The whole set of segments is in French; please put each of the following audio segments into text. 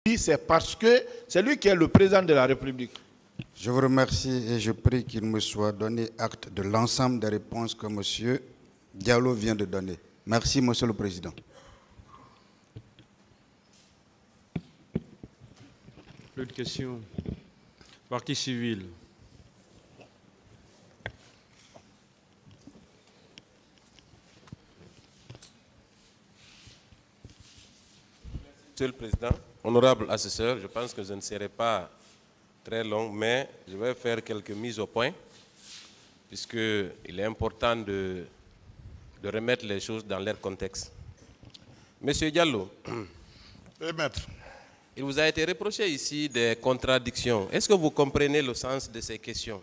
c'est parce que c'est lui qui est le président de la République. Je vous remercie et je prie qu'il me soit donné acte de l'ensemble des réponses que M. Diallo vient de donner. Merci, Monsieur le Président. Plus de questions. Partie civile. Monsieur le Président, honorable assesseur, je pense que je ne serai pas très long, mais je vais faire quelques mises au point, puisqu'il est important de remettre les choses dans leur contexte. Monsieur Diallo, Oui, maître. il vous a été reproché ici des contradictions. Est-ce que vous comprenez le sens de ces questions?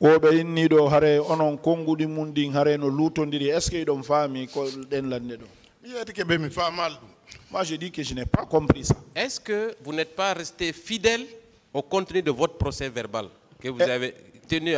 Woɓe inniɗo hare onon konngudi mum ɗin hare no lutondiri est ce que iɗon faami ko ɗen lande ɗo? Mi yiyata keɓe mi faamal ɗum. Moi je dis que je n'ai pas compris ça. Est-ce que vous n'êtes pas resté fidèle au contenu de votre procès verbal que vous avez tenu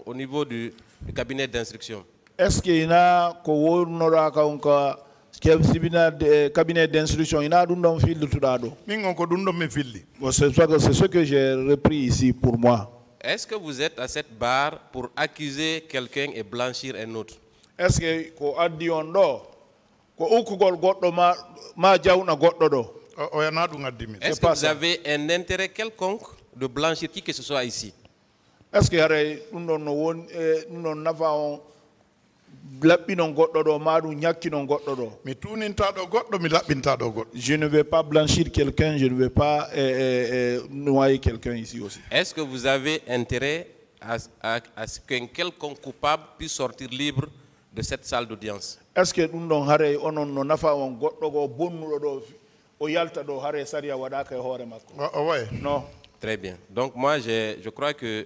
au niveau du cabinet d'instruction? Est ce que ina ko wonnoɗa on ka cabinet d'instruction ina ɗum ɗon fillutuɗa ɗo? Min on ko ɗum ɗon mi filli. C'est ce que j'ai repris ici pour moi. Est-ce que vous êtes à cette barre pour accuser quelqu'un et blanchir un autre? Est ce que ko addi on ɗo ko ukkugol goɗɗo ma jawna goɗɗo ɗo? O yana ɗum addi min. Est-ce que vous avez un intérêt quelconque de blanchir qui que ce soit ici? Est ce que hare ɗum ɗon no woni ɗum ɗon nafa on laɓɓinon goɗɗo ɗo ma ɗum ñakkinon goɗɗo ɗo? Mi tunintaɗo goɗɗo mi laɓɓintaɗo goɗɗo. Je ne vais pas blanchir quelqu'un, je ne vais pas noyer quelqu'un ici aussi. Est-ce que vous avez intérêt à ce qu'un quelconque coupable puisse sortir libre de cette salle d'audience? Est ce que ɗum ɗon hare onon no nafa on goɗɗo go bonnuɗo ɗo o yalta ɗo hare sariya waɗaka e hoore makko? Ouais. Non. Très bien. Donc moi, je crois que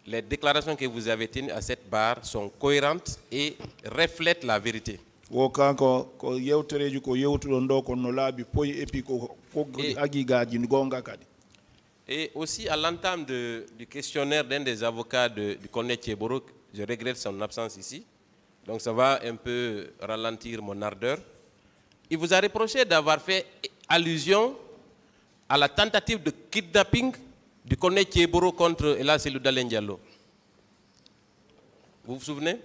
les déclarations que vous avez tenues à cette barre sont cohérentes et reflètent la vérité. Wo kanko ko yewtereji ko yewtuɗon ɗo kono no laabi poyi et puis ko haqiqaji gonga kadi. Et aussi à l'entame du questionnaire d'un des avocats du Koné Thieboro, je regrette son absence ici, donc ça va un peu ralentir mon ardeur. Il vous a reproché d'avoir fait allusion à la tentative de kidnapping du Koné Thieboro contre Ella Selou Dalein Diallo. Vous vous souvenez?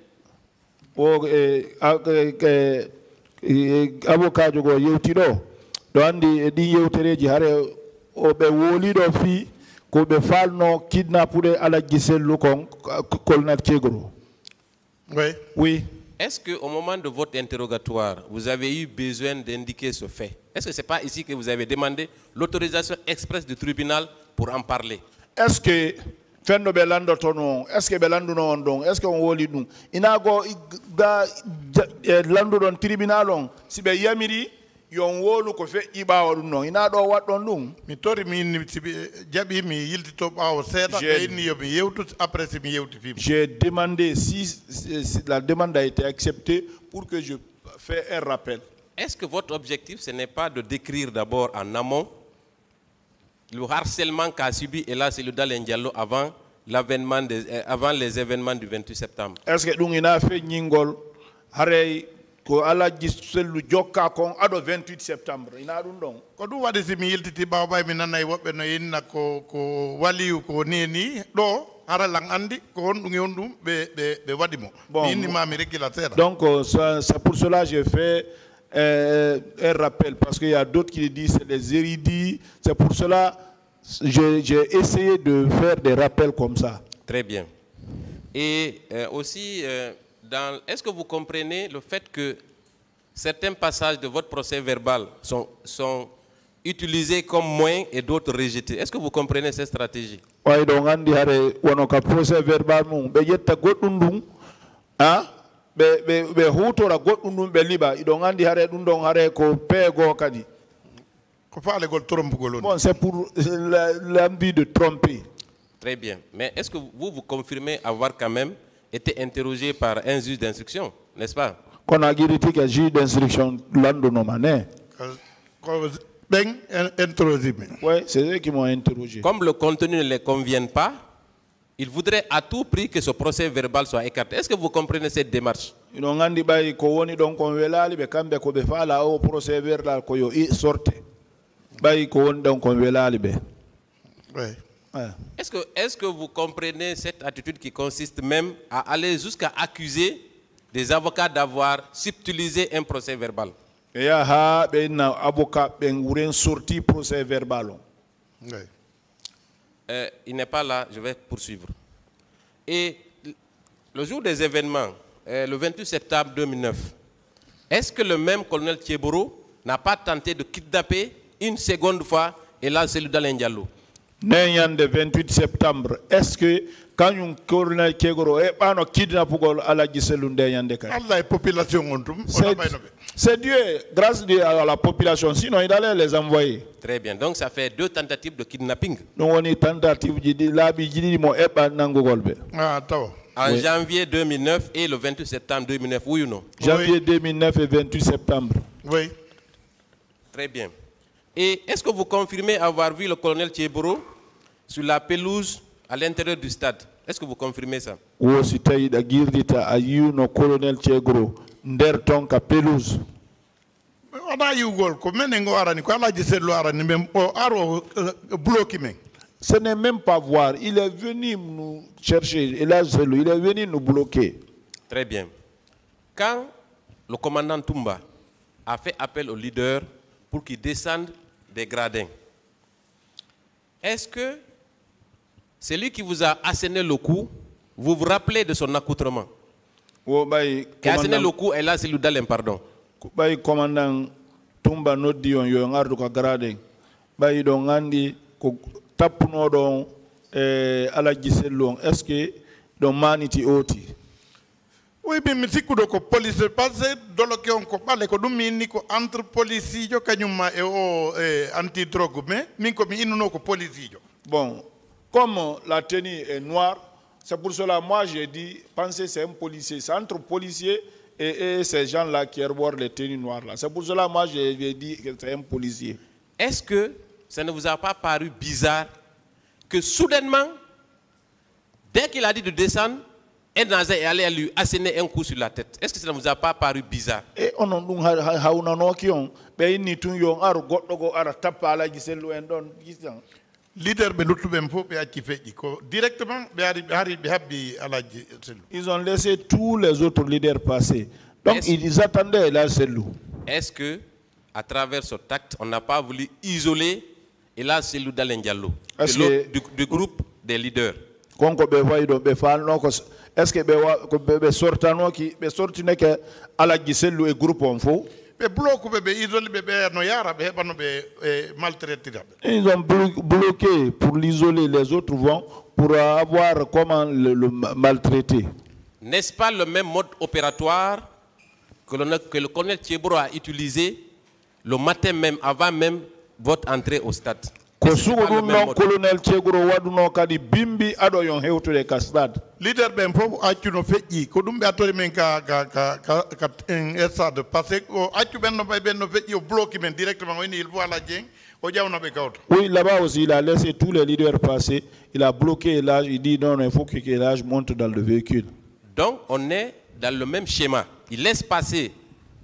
Avocat jogo yewtiɗo ɗo andi ɗi yewtereji hare o ɓe woliɗo fi ko ɓe falno kidnapude Alaji Sellu kon Kolnat Thieboro. Oui. Oui. Est-ce qu'au moment de votre interrogatoire, vous avez eu besoin d'indiquer ce fait? Est-ce que ce n'est pas ici que vous avez demandé l'autorisation express du tribunal pour en parler? Est-ce que fenno ɓe landoto non? Est ce que ɓe landuno on ɗon? Est ce que on woli ɗum? Ina go ga landuɗon tribunal on si ɓe yamiri yon wolu ko feƴƴi ɓawa ɗum noon ina ɗo waɗɗon ɗum? Mi tori mi inni si ɓe jaɓi mi yiltito ɓawo seeɗa ɓe inni yo mi yewtu après si mi yewtitima. J'ai demandé si la demande a été acceptée pour que je fasse un rappel. Est-ce que votre objectif, ce n'est pas de décrire d'abord en amont le harcèlement qu'a subi Ella Selou Dalein Diallo avant les événements du 28 septembre? Est-ce que ɗum ina feññingol haray ko Alaji Sellu jokka kon aɗo 28 septembre ina ɗum ɗon? Ko ɗum waɗi si mi yiltiti ɓawo ɓay mi nanayi woɓɓe no inna ko waliyu ko neni ɗo haralan andi ko hon ɗum yon ɗum ɓe waɗi mo. Mi innima mi reggila seeɗa. Donc c'est pour cela que j'ai fait un rappel, parce qu'il y a d'autres qui disent c'est des érudits. C'est pour cela que j'ai essayé de faire des rappels comme ça. Très bien. Et aussi, est-ce que vous comprenez le fait que certains passages de votre procès verbal sont utilisés comme moyens et d'autres rejetés? Est-ce que vous comprenez cette stratégie? Oui, donc on dit que procès verbal, ɓe hutora goɗɗum ɗum ɓe liɓa iɗon andi hare ɗum ɗon hare ko peego kadi ko faalegol trompugol. Bon, c'est pour l'envie de tromper. Très bien. Mais est-ce que vous confirmez avoir quand même été interrogé par un juge d'instruction, n'est-ce pas? Qu'on a dit que juge d'instruction landono mané. Oui, c'est eux qui m'ont interrogé. Comme le contenu ne les convient pas, il voudrait à tout prix que ce procès verbal soit écarté. Est-ce que vous comprenez cette démarche? bay ko won don ko welali be. Ouais. Est-ce que vous comprenez cette attitude qui consiste même à aller jusqu'à accuser des avocats d'avoir subtilisé un procès verbal? Ya ha be na avocat ben wuren sorti procès verbal. Ouais. Il n'est pas là, je vais poursuivre. Et le jour des événements, le 28 septembre 2009, est-ce que le même colonel Thieboro n'a pas tenté de kidnapper une seconde fois Ella Selou Dalein Diallo? Le 28 septembre, est-ce que quand un colonel Thieboro est pas kidnappé à la Selou Dalein Diallo? Allah est population ontum. C'est Dieu, grâce à la population, sinon il allait les envoyer. Très bien, donc ça fait 2 tentatives de kidnapping. En janvier 2009 et le 28 septembre 2009, oui ou non? Janvier 2009 et 28 septembre. Oui. Très bien. Et est-ce que vous confirmez avoir vu le colonel Thieboro sur la pelouse à l'intérieur du stade? Est-ce que vous confirmez ça? Oui, si tu as dit que colonel Thieboro nder ton ka pelouse. Ada yugol ko menengo arani ko ala giselo arani même o aro bloqué men. Ce n'est même pas voir, il est venu nous chercher, il est venu nous bloquer. Très bien. Quand le commandant Toumba a fait appel au leader pour qu'il descende des gradins, est-ce que c'est lui qui vous a asséné le coup? Vous vous rappelez de son accoutrement? Qui a asséné le coup et là c'est Selou Dalein, pardon. Commandant Toumba noddi on yo ngardu ka gradin. Bayi do ngandi ko tappuno don ala Selou. Est-ce que don maniti oti? Oui, mais si kudo ko police parce doloke on ko bale ko dum min ko entre police jo kanyuma e o anti drogue mais min ko mi inuno ko police jo. Bon, comme la tenue est noire, c'est pour cela moi j'ai dit pensez c'est un policier, c'est entre policiers et ces gens-là qui arborent les tenues noires là. C'est pour cela moi j'ai dit que c'est un policier. Est-ce que ça ne vous a pas paru bizarre que soudainement, dès qu'il a dit de descendre, un nazi est allé lui asséner un coup sur la tête? Est-ce que ça ne vous a pas paru bizarre? Et on a hauna nokion, be ni tun yon ar goddo go ara tappa ala Selou en don gisan. Leader be lutube mfo be acci feji ko directement be hari be habbi ala Selou. Ils ont laissé tous les autres leaders passer. Donc ils attendaient Ella Selou. Est-ce que à travers cet acte, on n'a pas voulu isoler Ella Selou Dalein Diallo du groupe des leaders? Est-ce que be sortano ki be sortine ke ala Selou et groupe on fo? Be bloqué be isolé be no yara be bano be maltraité. Ils ont bloqué pour l'isoler, les autres vont pour avoir comment le maltraiter. N'est-ce pas le même mode opératoire que le colonel Thieboro a utilisé le matin même, avant même votre entrée au stade? Colonel Thieboro waduno kadi bimbi ado yon hewtude ka stade. Leader ben fof accuno feƴƴi ko ɗum ɓe attori men ka stade par ce que o accu ɓen no ɓay ɓen no feƴƴi o bloqué men directement o ini il faut ala Dieng o ƴawnoɓe gawta. Oui, là-bas aussi il a laissé tous les leaders passer, il a bloqué l'âge, il dit non, il faut que l'âge monte dans le véhicule. Donc on est dans le même schéma, il laisse passer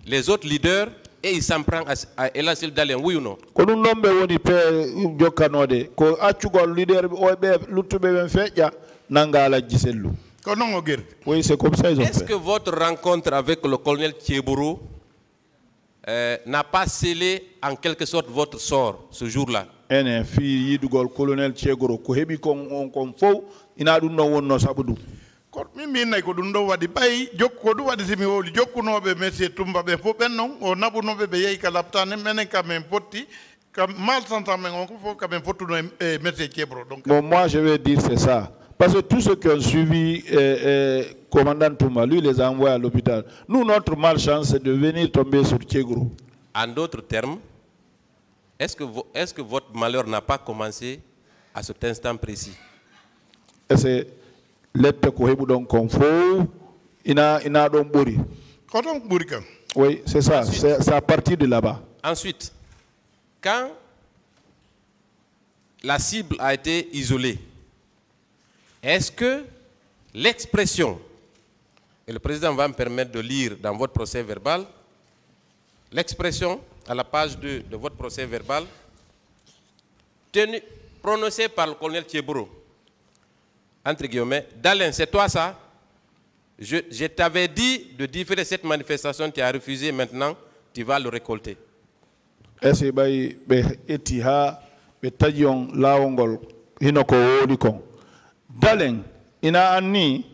les autres leaders et il s'en prend à Ella Selou Dalein, oui ou non? Ko ɗum ɗon ɓe woni pe jokkanode ko accugol leader oɓe luttuɓe ɓen feƴƴa nanga ala Selou. Ko non o guerdi. Oui, c'est comme ça ils ont fait. Est-ce que votre rencontre avec le colonel Thieboro n'a pas scellé en quelque sorte votre sort ce jour-là? Ene fi yidugol colonel Thieboro ko heɓi kon fof ina ɗum ɗon wonno sabudu. Ko min nay ko ɗum ɗo waɗi ɓayi jokku ko ɗum waɗi simi wowli jokkunoɓe monsieur Toumba ɓe fof ɓen noon o naɓunoɓe ɓe yeehi ka laptane menen kamen potti kam malsantan men on ko fof kamen pottuno e monsieur Thieboro. Donc bon, moi je vais dire c'est ça. Parce que tous ceux qui ont suivi commandant Toumba, lui les a envoyés à l'hôpital. Nous, notre malchance, c'est de venir tomber sur Thieboro. En d'autres termes, est-ce que votre malheur n'a pas commencé à cet instant précis? C'est l'être ko hebu donc confort, ina don bori. Oui, c'est ça. C'est à partir de là-bas. Ensuite, quand la cible a été isolée, est-ce que l'expression, et le président va me permettre de lire dans votre procès verbal, l'expression à la page 2 de votre procès verbal, prononcé par le colonel Thieboro, entre guillemets, Dalen, c'est toi ça? Je t'avais dit de différer cette manifestation, tu as refusé, maintenant tu vas le récolter. Est-ce que be etiha be tajion lawongol hinoko woli kon Dalen ina anni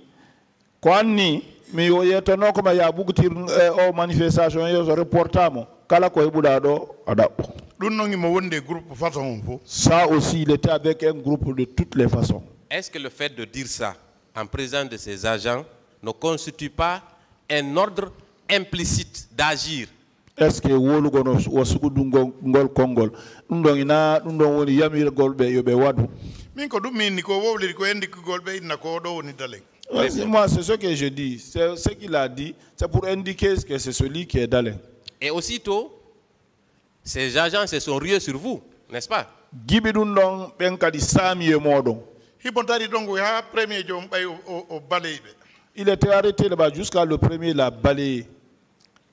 ko anni mi yeto no ko ma ya bugutir o manifestation yo so reportamo kala ko hebuda do adabo ɗum noon imo wonde groupe façon fof. Ça aussi il était avec un groupe de toutes les façons. Est-ce que le fait de dire ça en présence de ses agents ne constitue pas un ordre implicite d'agir? Est-ce que wolu gono wasugu ngol kongol ndon ina ndon woni yamir golbe yobe wadu min ko ɗum min ni ko wowliri ko endikkugol ɓe inna ko ɗo woni Dalen. Moi c'est ce que je dis, c'est ce qu'il a dit, c'est pour indiquer que c'est celui qui est Dalen. Et aussitôt ces agents se sont rués sur vous, n'est-ce pas? Gibidun don ben kadi sami e modon. hibontari ɗon ha premier joom ɓay o baleyɓe. Il était arrêté là-bas jusqu'à le premier la balayé.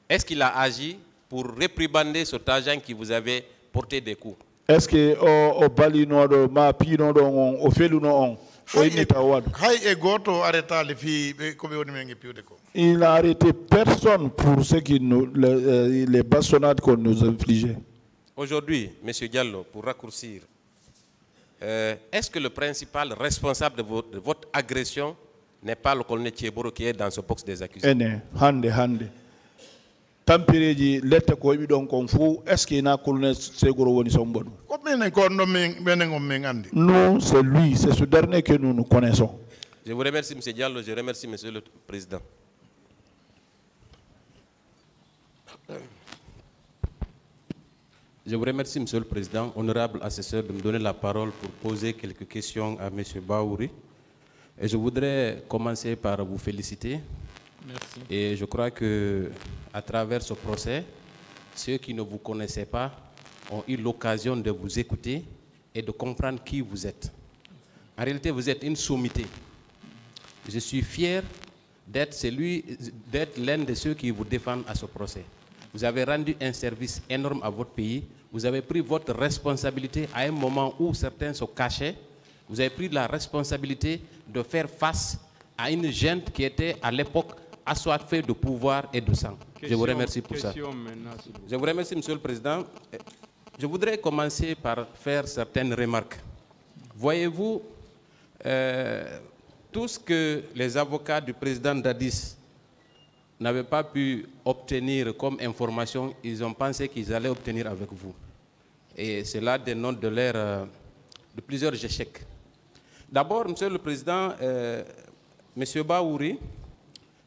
Est-ce qu'il a agi pour réprimander cet agent qui vous avait porté des coups? Est-ce que o bali no do ma pi no do on o felu no on o inita wadu? Hay e goto arrêtali fi ko ɓe woni men e piwde ko. Il n'a arrêté personne pour ce qui nous les bastonnades qu'on nous infligeait. Aujourd'hui, M. Diallo, pour raccourcir, est-ce que le principal responsable de votre agression n'est pas le colonel Thieboro qui est dans ce box des accusés? Ene hande tampireji lette ko wi don kon fu est-ce que na colonel Segoro woni sombodu? Ko menen ko ɗo menen on min andi. Non, c'est lui, c'est ce dernier que nous connaissons. Je vous remercie, M. Diallo, je remercie, M. le Président. Je vous remercie, Monsieur le Président, honorable assesseur, de me donner la parole pour poser quelques questions à M. Bahouri. Et je voudrais commencer par vous féliciter. Merci. Et je crois que à travers ce procès, ceux qui ne vous connaissaient pas ont eu l'occasion de vous écouter et de comprendre qui vous êtes. En réalité, vous êtes une sommité. Je suis fier d'être l'un de ceux qui vous défendent à ce procès. Vous avez rendu un service énorme à votre pays. Vous avez pris votre responsabilité à un moment où certains se cachaient. Vous avez pris la responsabilité de faire face à une junte qui était à l'époque assoiffée de pouvoir et de sang. Je vous remercie pour ça. Je vous remercie, Monsieur le Président. Je voudrais commencer par faire certaines remarques. Voyez-vous, tout ce que les avocats du président Dadis n'avaient pas pu obtenir comme information, ils ont pensé qu'ils allaient obtenir avec vous. Et cela dénote de plusieurs échecs. D'abord, Monsieur le Président, Monsieur Bahouri,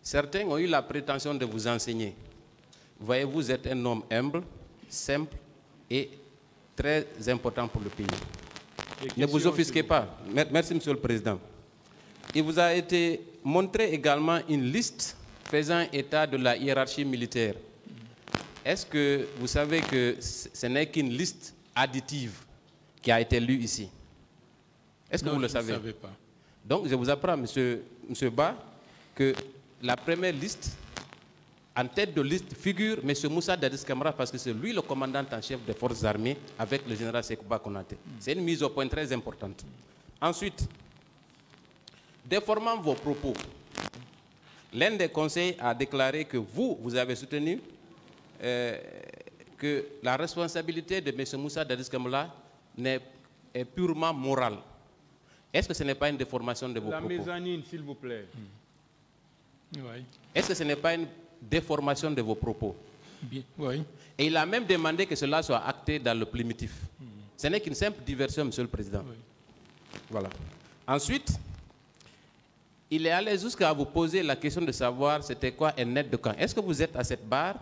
certains ont eu la prétention de vous enseigner. Voyez-vous, vous êtes un homme humble, simple et très important pour le pays. Ne vous offusquez pas. Merci, Monsieur le Président. Il vous a été montré également une liste faisant état de la hiérarchie militaire. Est-ce que vous savez que ce n'est qu'une liste additive qui a été lue ici? Est-ce que vous le savez? Je ne savais pas. Donc, je vous apprends, monsieur Ba, que la première liste, en tête de liste, figure M. Moussa Dadis Camara, parce que c'est lui le commandant en chef des forces armées avec le général Sekouba Konaté. C'est une mise au point très importante. Ensuite, déformant vos propos, l'un des conseils a déclaré que vous avez soutenu que la responsabilité de M. Moussa Dadis Camara est purement morale. Est-ce que ce n'est pas une déformation de vos propos? La mezzanine, s'il vous plaît. Oui. Est-ce que ce n'est pas une déformation de vos propos? Bien. Oui. Et il a même demandé que cela soit acté dans le primitif. Ce n'est qu'une simple diversion, Monsieur le Président. Oui. Voilà. Ensuite, il est allé jusqu'à vous poser la question de savoir c'était quoi un aide de camp. Est-ce que vous êtes à cette barre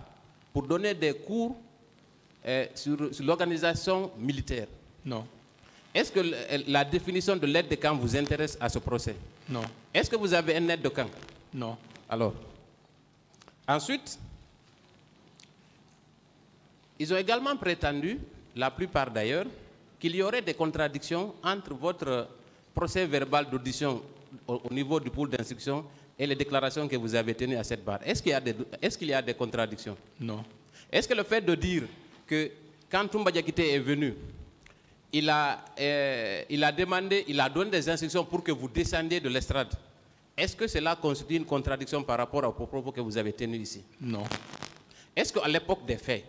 pour donner des cours sur l'organisation militaire? Non. Est-ce que la définition de l'aide de camp vous intéresse à ce procès? Non. Est-ce que vous avez un aide de camp? Non. Alors, ensuite, ils ont également prétendu, la plupart d'ailleurs, qu'il y aurait des contradictions entre votre procès verbal d'audition au niveau du pôle d'instruction et les déclarations que vous avez tenues à cette barre. Est-ce qu'il y a des contradictions? Non. Est-ce que le fait de dire que quand Toumba Diakité est venu, il a demandé, il a donné des instructions pour que vous descendiez de l'estrade. Est-ce que cela constitue une contradiction par rapport aux propos que vous avez tenus ici? Non. Est-ce qu'à l'époque des faits,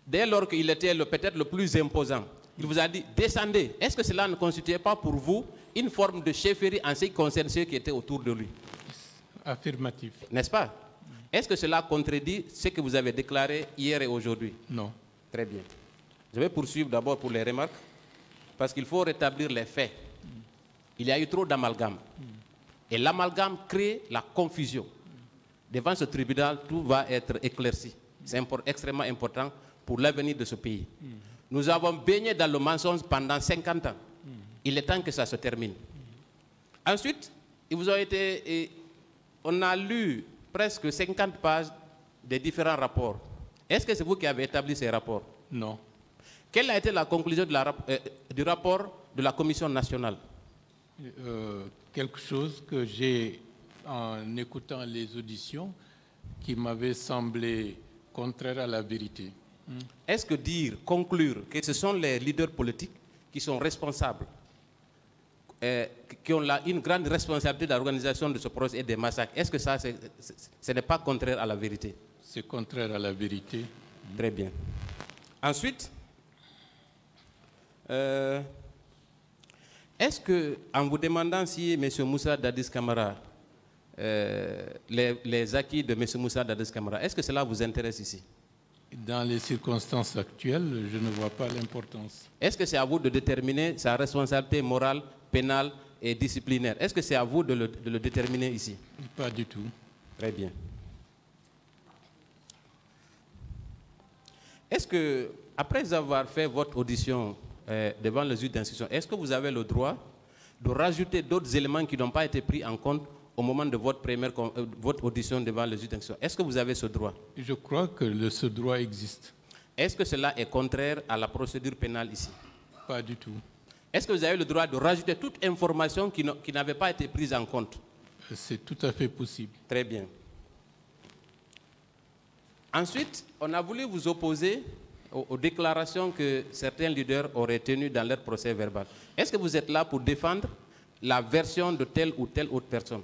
dès lors qu'il était peut-être le plus imposant, il vous a dit descendez, est-ce que cela ne constituait pas pour vous une forme de chefferie en ce qui concerne ceux qui étaient autour de lui? Affirmatif. N'est-ce pas? Est-ce que cela contredit ce que vous avez déclaré hier et aujourd'hui? Non. Très bien. Je vais poursuivre d'abord pour les remarques, parce qu'il faut rétablir les faits. Il y a eu trop d'amalgame. Et l'amalgame crée la confusion. Devant ce tribunal, tout va être éclairci. C'est extrêmement important pour l'avenir de ce pays. Nous avons baigné dans le mensonge pendant 50 ans. Il est temps que ça se termine. Ensuite, on a lu presque 50 pages des différents rapports. Est-ce que c'est vous qui avez établi ces rapports? Non. Quelle a été la conclusion du rapport de la Commission nationale? Quelque chose que j'ai, en écoutant les auditions, qui m'avait semblé contraire à la vérité. Est-ce que conclure que ce sont les leaders politiques qui sont responsables, qui ont une grande responsabilité de l'organisation de ce procès et des massacres, est-ce que ça, ce n'est pas contraire à la vérité? C'est contraire à la vérité. Très bien. Ensuite, est-ce que, en vous demandant si M. Moussa Dadis Camara, les acquis de M. Moussa Dadis Camara, est-ce que cela vous intéresse ici? Dans les circonstances actuelles, je ne vois pas l'importance. Est-ce que c'est à vous de déterminer sa responsabilité morale, pénale et disciplinaire? Est-ce que c'est à vous de le déterminer ici? Pas du tout. Très bien. Est-ce que, après avoir fait votre audition devant le juge d'instruction, est-ce que vous avez le droit de rajouter d'autres éléments qui n'ont pas été pris en compte au moment de votre audition devant le juge d'instruction? Est-ce que vous avez ce droit? Je crois que ce droit existe. Est-ce que cela est contraire à la procédure pénale ici? Pas du tout. Est-ce que vous avez le droit de rajouter toute information qui n'avait pas été prise en compte? C'est tout à fait possible. Très bien. Ensuite, on a voulu vous opposer aux déclarations que certains leaders auraient tenues dans leur procès verbal. Est-ce que vous êtes là pour défendre la version de telle ou telle autre personne?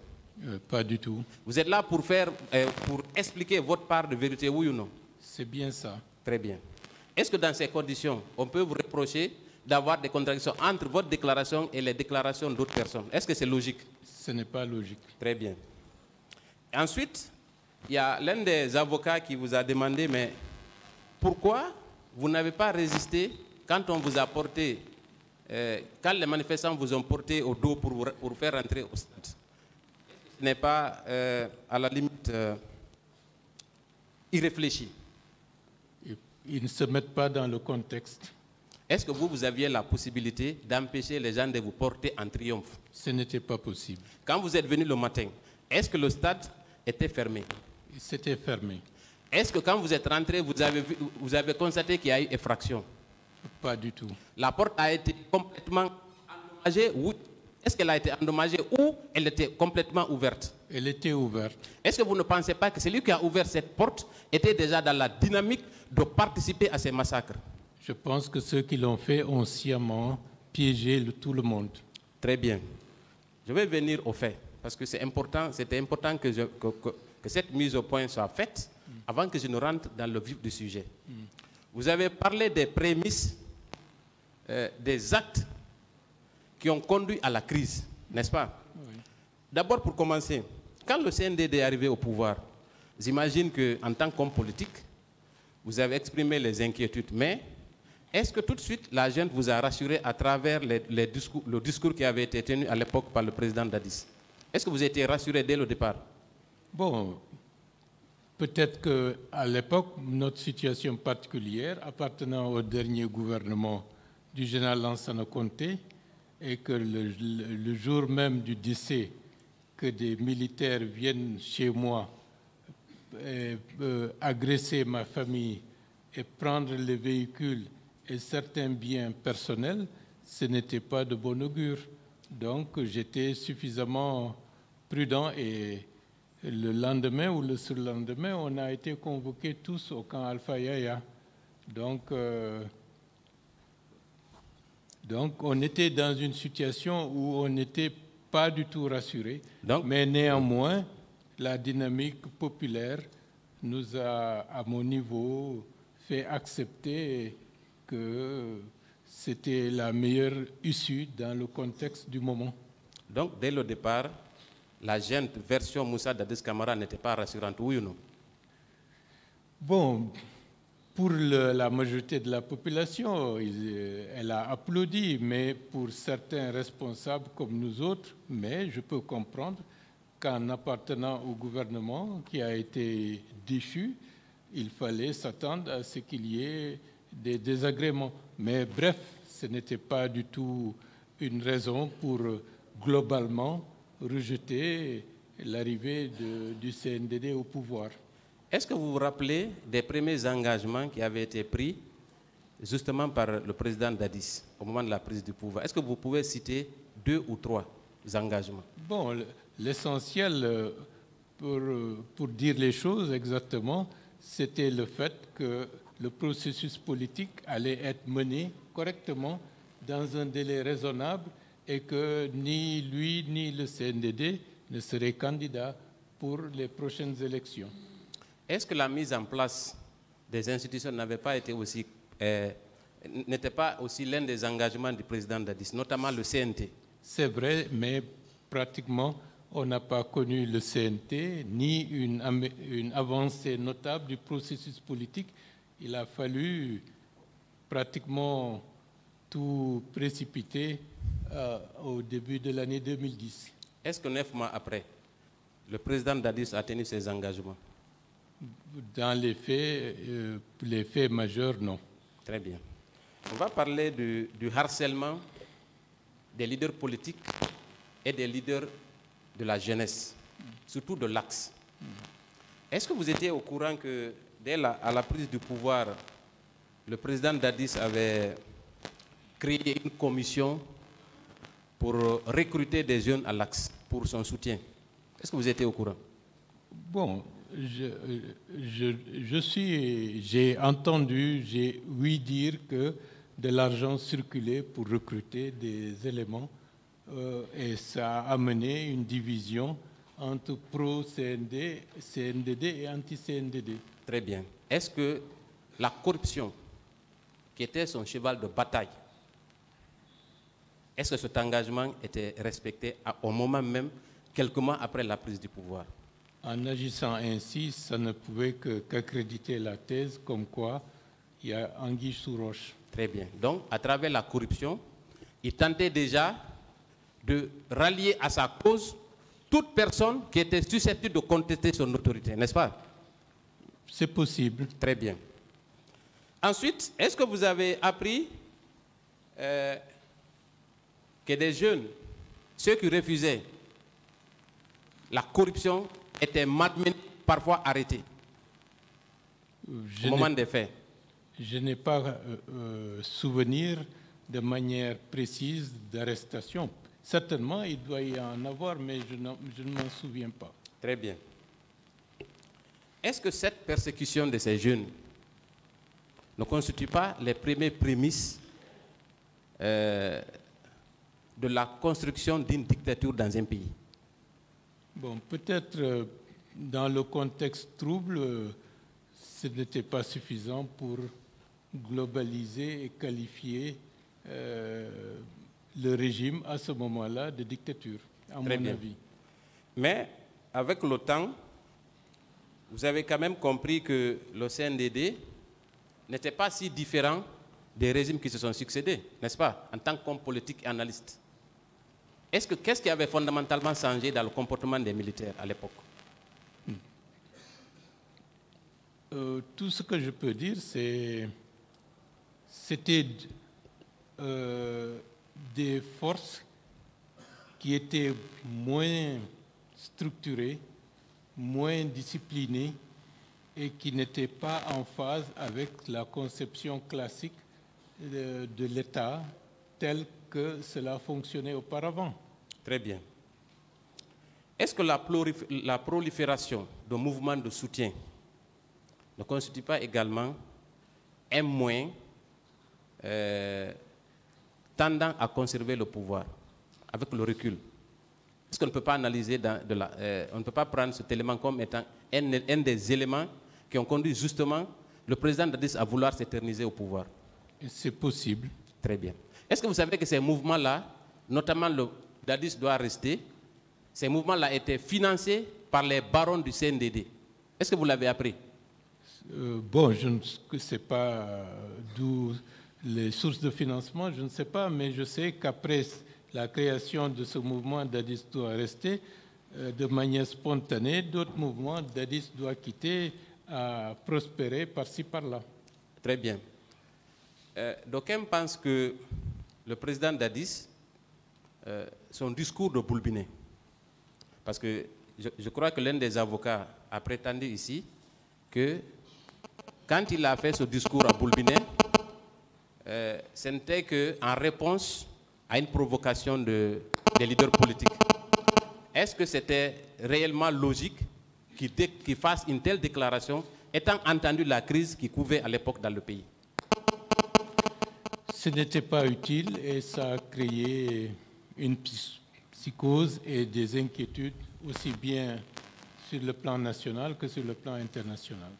Pas du tout. Vous êtes là pour expliquer votre part de vérité, oui ou non? C'est bien ça. Très bien. Est-ce que dans ces conditions, on peut vous reprocher d'avoir des contradictions entre votre déclaration et les déclarations d'autres personnes? Est-ce que c'est logique? Ce n'est pas logique. Très bien. Ensuite, il y a l'un des avocats qui vous a demandé, mais pourquoi vous n'avez pas résisté quand on vous a porté, quand les manifestants vous ont porté au dos pour faire entrer au stade? Ce n'est pas, à la limite, irréfléchi. Ils ne se mettent pas dans le contexte. Est-ce que vous aviez la possibilité d'empêcher les gens de vous porter en triomphe? Ce n'était pas possible. Quand vous êtes venu le matin, est-ce que le stade était fermé? C'était fermé. Est-ce que quand vous êtes rentré, vous avez constaté qu'il y a eu effraction? Pas du tout. La porte a été complètement endommagée ou est-ce qu'elle a été endommagée ou elle était complètement ouverte? Elle était ouverte. Est-ce que vous ne pensez pas que celui qui a ouvert cette porte était déjà dans la dynamique de participer à ces massacres? Je pense que ceux qui l'ont fait ont sciemment piégé tout le monde. Très bien. Je vais venir au fait, parce que c'était important que cette mise au point soit faite avant que je ne rentre dans le vif du sujet. Vous avez parlé des prémices, des actes qui ont conduit à la crise, n'est-ce pas? Oui. D'abord, pour commencer, quand le CNDD est arrivé au pouvoir, j'imagine qu'en tant qu'homme politique, vous avez exprimé les inquiétudes, mais est-ce que tout de suite la gente vous a rassuré à travers le discours qui avait été tenu à l'époque par le président Dadis? Est-ce que vous étiez rassuré dès le départ? Bon, peut-être qu'à l'époque, notre situation particulière, appartenant au dernier gouvernement du général Lansana Conté, et que le jour même du décès, que des militaires viennent chez moi agresser ma famille et prendre les véhicules et certains biens personnels, ce n'était pas de bon augure. Donc j'étais suffisamment prudent et le lendemain ou le surlendemain, on a été convoqués tous au camp Alpha Yaya. Donc Donc on était dans une situation où on n'était pas du tout rassuré, mais néanmoins, la dynamique populaire nous a, à mon niveau, fait accepter que c'était la meilleure issue dans le contexte du moment. Donc, dès le départ, la jeune version Moussa Dadis Camara n'était pas rassurante, oui ou non? Bon, pour la majorité de la population, elle a applaudi, mais pour certains responsables comme nous autres, mais je peux comprendre qu'en appartenant au gouvernement qui a été déchu, il fallait s'attendre à ce qu'il y ait des désagréments. Mais bref, ce n'était pas du tout une raison pour globalement rejeter l'arrivée du CNDD au pouvoir. Est-ce que vous vous rappelez des premiers engagements qui avaient été pris justement par le président Dadis au moment de la prise du pouvoir? Est-ce que vous pouvez citer 2 ou 3 engagements? Bon, l'essentiel, pour dire les choses exactement, c'était le fait que le processus politique allait être mené correctement dans un délai raisonnable et que ni lui ni le CNDD ne seraient candidats pour les prochaines élections. Est-ce que la mise en place des institutions n'avait pas été aussi, n'était pas aussi l'un des engagements du président Dadis, notamment le CNT? C'est vrai, mais pratiquement, on n'a pas connu le CNT, ni une avancée notable du processus politique. Il a fallu pratiquement tout précipiter au début de l'année 2010. Est-ce que 9 mois après, le président Dadis a tenu ses engagements? Dans les faits majeurs, non. Très bien. On va parler du harcèlement des leaders politiques et des leaders de la jeunesse, surtout de l'Axe. Est-ce que vous étiez au courant que dès à la prise du pouvoir, le président Dadis avait créé une commission pour recruter des jeunes à l'Axe pour son soutien? Est-ce que vous étiez au courant? Bon, j'ai entendu, j'ai ouï dire que de l'argent circulait pour recruter des éléments et ça a amené une division entre pro-CND, CNDD et anti-CNDD. Très bien. Est-ce que la corruption, qui était son cheval de bataille, est-ce que cet engagement était respecté au moment même, quelques mois après la prise du pouvoir? En agissant ainsi, ça ne pouvait qu'accréditer la thèse comme quoi il y a anguille sous roche. Très bien. Donc, à travers la corruption, il tentait déjà de rallier à sa cause toute personne qui était susceptible de contester son autorité, n'est-ce pas? C'est possible. Très bien. Ensuite, est-ce que vous avez appris que des jeunes, ceux qui refusaient la corruption, étaient malmenés, parfois arrêtés au moment des faits? Je n'ai pas souvenir de manière précise d'arrestation. Certainement, il doit y en avoir, mais je ne m'en souviens pas. Très bien. Est-ce que cette persécution de ces jeunes ne constitue pas les premières prémices de la construction d'une dictature dans un pays? Bon, peut-être dans le contexte trouble, ce n'était pas suffisant pour globaliser et qualifier le régime à ce moment-là de dictature, à mon avis. Mais avec le temps, vous avez quand même compris que le CNDD n'était pas si différent des régimes qui se sont succédés, n'est-ce pas, en tant qu'homme politique et analyste? Qu'est-ce qui avait fondamentalement changé dans le comportement des militaires à l'époque? Tout ce que je peux dire, c'était des forces qui étaient moins structurées, moins disciplinées et qui n'étaient pas en phase avec la conception classique de l'État tel que cela fonctionnait auparavant. Très bien. Est-ce que la prolifération de mouvements de soutien ne constitue pas également un moyen tendant à conserver le pouvoir, avec le recul? Est-ce qu'on ne peut pas analyser, on ne peut pas prendre cet élément comme étant un des éléments qui ont conduit justement le président Dadis à vouloir s'éterniser au pouvoir? C'est possible. Très bien. Est-ce que vous savez que ces mouvements-là, notamment le Dadis doit rester, ces mouvements-là étaient financés par les barons du CNDD? Est-ce que vous l'avez appris? Bon, je ne sais pas d'où les sources de financement, je ne sais pas, mais je sais qu'après la création de ce mouvement, Dadis doit rester de manière spontanée. D'autres mouvements, Dadis doit quitter, à prospérer par-ci, par-là. Très bien. D'aucuns pensent que le président Dadis, son discours de Boulbiné, parce que je crois que l'un des avocats a prétendu ici que quand il a fait ce discours à Boulbiné, ce n'était qu'en réponse à une provocation des leaders politiques. Est-ce que c'était réellement logique qu'il fasse une telle déclaration, étant entendu la crise qui couvait à l'époque dans le pays? Ce n'était pas utile et ça a créé une psychose et des inquiétudes aussi bien sur le plan national que sur le plan international.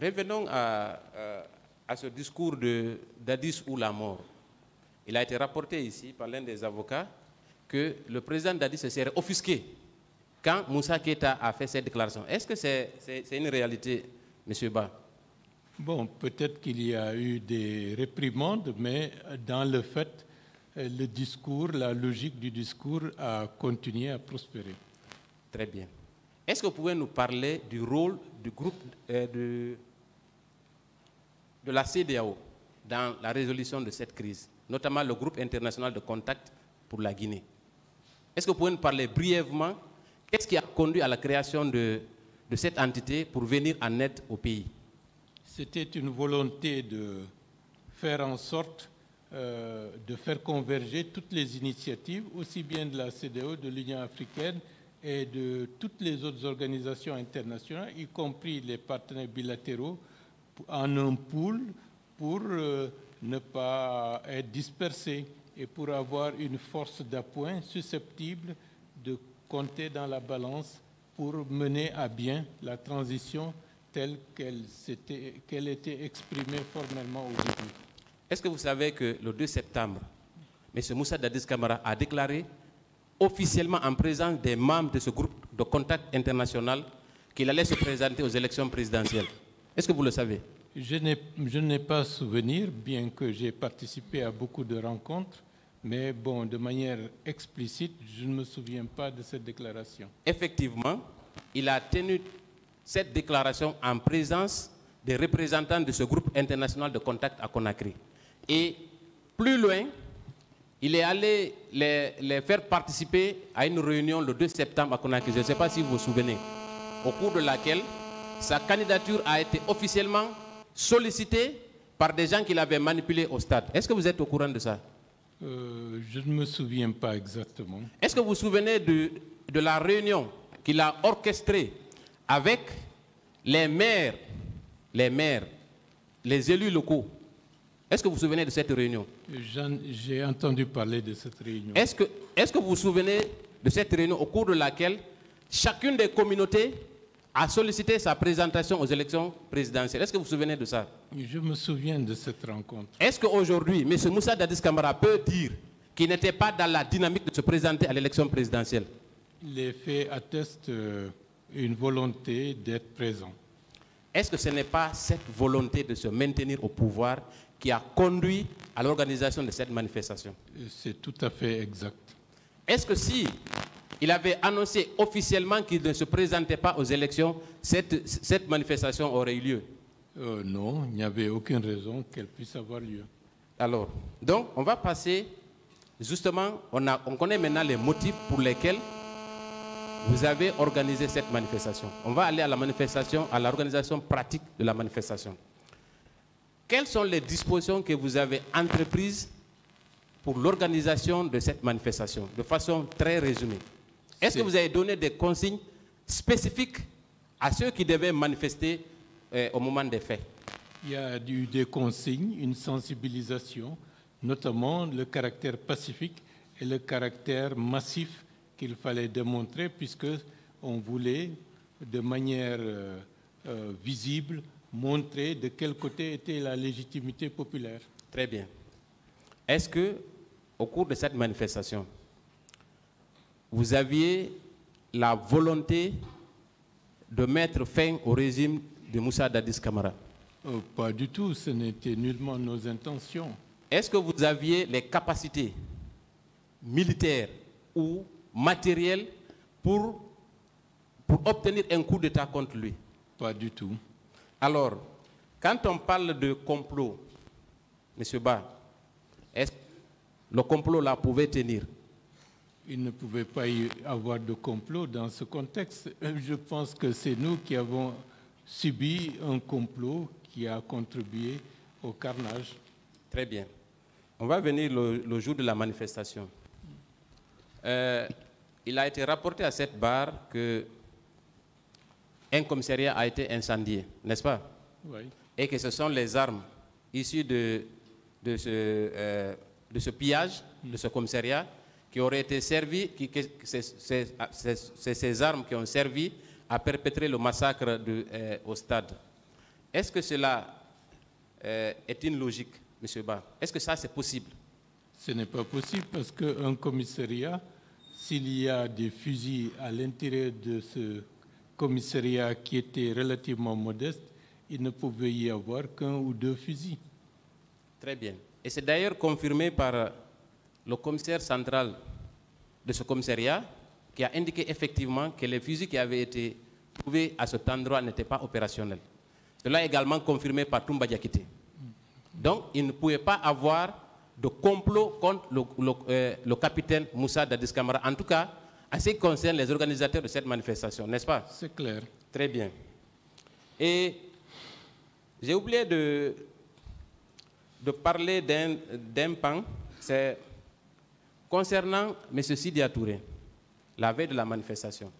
Revenons à ce discours de Dadis ou la mort. Il a été rapporté ici par l'un des avocats que le président Dadis se serait offusqué quand Moussa Keïta a fait cette déclaration. Est-ce que c'est une réalité, M. Ba? Bon, peut-être qu'il y a eu des réprimandes, mais dans le fait, le discours, la logique du discours a continué à prospérer. Très bien. Est-ce que vous pouvez nous parler du rôle du groupe de la CEDEAO dans la résolution de cette crise, notamment le groupe international de contact pour la Guinée? Est-ce que vous pouvez nous parler brièvement, qu'est-ce qui a conduit à la création de cette entité pour venir en aide au pays? C'était une volonté de faire en sorte de faire converger toutes les initiatives, aussi bien de la CEDEAO, de l'Union africaine et de toutes les autres organisations internationales, y compris les partenaires bilatéraux, en un pool pour ne pas être dispersés et pour avoir une force d'appoint susceptible de compter dans la balance pour mener à bien la transition telle qu'elle était exprimée formellement au début. Est-ce que vous savez que le 2 septembre, M. Moussa Dadis Camara a déclaré officiellement en présence des membres de ce groupe de contact international qu'il allait se présenter aux élections présidentielles? Est-ce que vous le savez? Je n'ai pas souvenir, bien que j'ai participé à beaucoup de rencontres, mais bon, de manière explicite, je ne me souviens pas de cette déclaration. Effectivement, il a tenu cette déclaration en présence des représentants de ce groupe international de contact à Conakry. Et plus loin, il est allé les faire participer à une réunion le 2 septembre à Conakry. Je ne sais pas si vous vous souvenez, au cours de laquelle sa candidature a été officiellement sollicitée par des gens qu'il avait manipulés au stade. Est-ce que vous êtes au courant de ça? Je ne me souviens pas exactement. Est-ce que vous vous souvenez de la réunion qu'il a orchestrée avec les maires, les élus locaux? Est-ce que vous vous souvenez de cette réunion? J'ai entendu parler de cette réunion. Est-ce que vous vous souvenez de cette réunion au cours de laquelle chacune des communautés a sollicité sa présentation aux élections présidentielles? Est-ce que vous vous souvenez de ça? Je me souviens de cette rencontre. Est-ce qu'aujourd'hui, M. Moussa Dadis Camara peut dire qu'il n'était pas dans la dynamique de se présenter à l'élection présidentielle? Les faits attestent une volonté d'être présent. Est-ce que ce n'est pas cette volonté de se maintenir au pouvoir qui a conduit à l'organisation de cette manifestation? C'est tout à fait exact. Est-ce que si il avait annoncé officiellement qu'il ne se présentait pas aux élections, cette manifestation aurait eu lieu? Non, il n'y avait aucune raison qu'elle puisse avoir lieu. Alors, donc, on va passer, justement, on connaît maintenant les motifs pour lesquels vous avez organisé cette manifestation. On va aller à la manifestation, à l'organisation pratique de la manifestation. Quelles sont les dispositions que vous avez entreprises pour l'organisation de cette manifestation, de façon très résumée? Est-ce que vous avez donné des consignes spécifiques à ceux qui devaient manifester au moment des faits? Il y a eu des consignes, une sensibilisation notamment le caractère pacifique et le caractère massif qu'il fallait démontrer, puisqu'on voulait de manière visible montrer de quel côté était la légitimité populaire. Très bien. Est-ce que, au cours de cette manifestation, vous aviez la volonté de mettre fin au régime de Moussa Dadis Camara? Pas du tout, ce n'était nullement nos intentions. Est-ce que vous aviez les capacités militaires ou matérielles pour obtenir un coup d'État contre lui? Pas du tout. Alors, quand on parle de complot, M. Ba, est-ce que le complot là pouvait tenir? Il ne pouvait pas y avoir de complot dans ce contexte. Je pense que c'est nous qui avons subi un complot qui a contribué au carnage. Très bien. On va venir le jour de la manifestation. Il a été rapporté à cette barre qu'un commissariat a été incendié, n'est-ce pas? Oui. Et que ce sont les armes issues de ce pillage, de ce commissariat, qui auraient été servies, c'est ces armes qui ont servi à perpétrer le massacre au stade. Est-ce que cela est une logique, M. Ba? Est-ce que ça, c'est possible? Ce n'est pas possible parce qu'un commissariat, s'il y a des fusils à l'intérieur de ce commissariat qui était relativement modeste, il ne pouvait y avoir qu'un ou deux fusils. Très bien. Et c'est d'ailleurs confirmé par le commissaire central de ce commissariat qui a indiqué effectivement que les fusils qui avaient été trouvés à cet endroit n'étaient pas opérationnels. Cela est également confirmé par Toumba Diakité. Donc, il ne pouvait pas avoir de complot contre le capitaine Moussa Dadis Camara, en tout cas, en ce qui concerne les organisateurs de cette manifestation, n'est-ce pas? C'est clair. Très bien. Et j'ai oublié de parler d'un pan, c'est concernant M. Sidia Touré, la veille de la manifestation.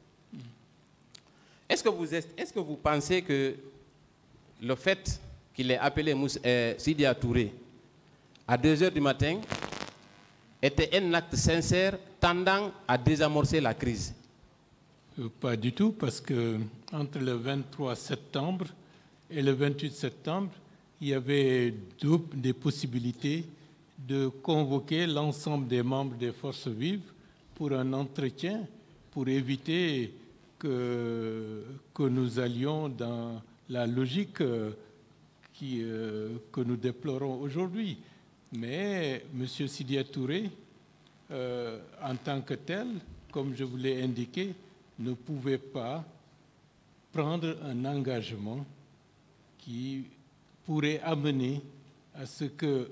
Est-ce que vous pensez que le fait qu'il ait appelé Sidia Touré à 2 h du matin était un acte sincère tendant à désamorcer la crise? Pas du tout, parce que entre le 23 septembre et le 28 septembre, il y avait des possibilités de convoquer l'ensemble des membres des forces vives pour un entretien, pour éviter que nous allions dans la logique que nous déplorons aujourd'hui. Mais M. Sidia Touré, en tant que tel, comme je vous l'ai indiqué, ne pouvait pas prendre un engagement qui pourrait amener à ce que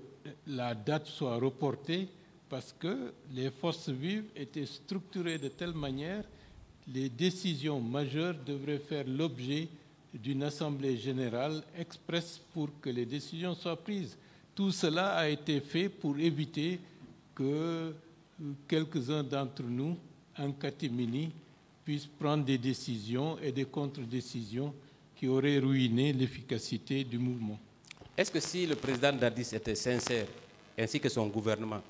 la date soit reportée, parce que les forces vives étaient structurées de telle manière, les décisions majeures devraient faire l'objet d'une assemblée générale expresse pour que les décisions soient prises. Tout cela a été fait pour éviter que quelques-uns d'entre nous, en catimini, puissent prendre des décisions et des contre-décisions qui auraient ruiné l'efficacité du mouvement. Est-ce que si le président Dadis était sincère, ainsi que son gouvernement,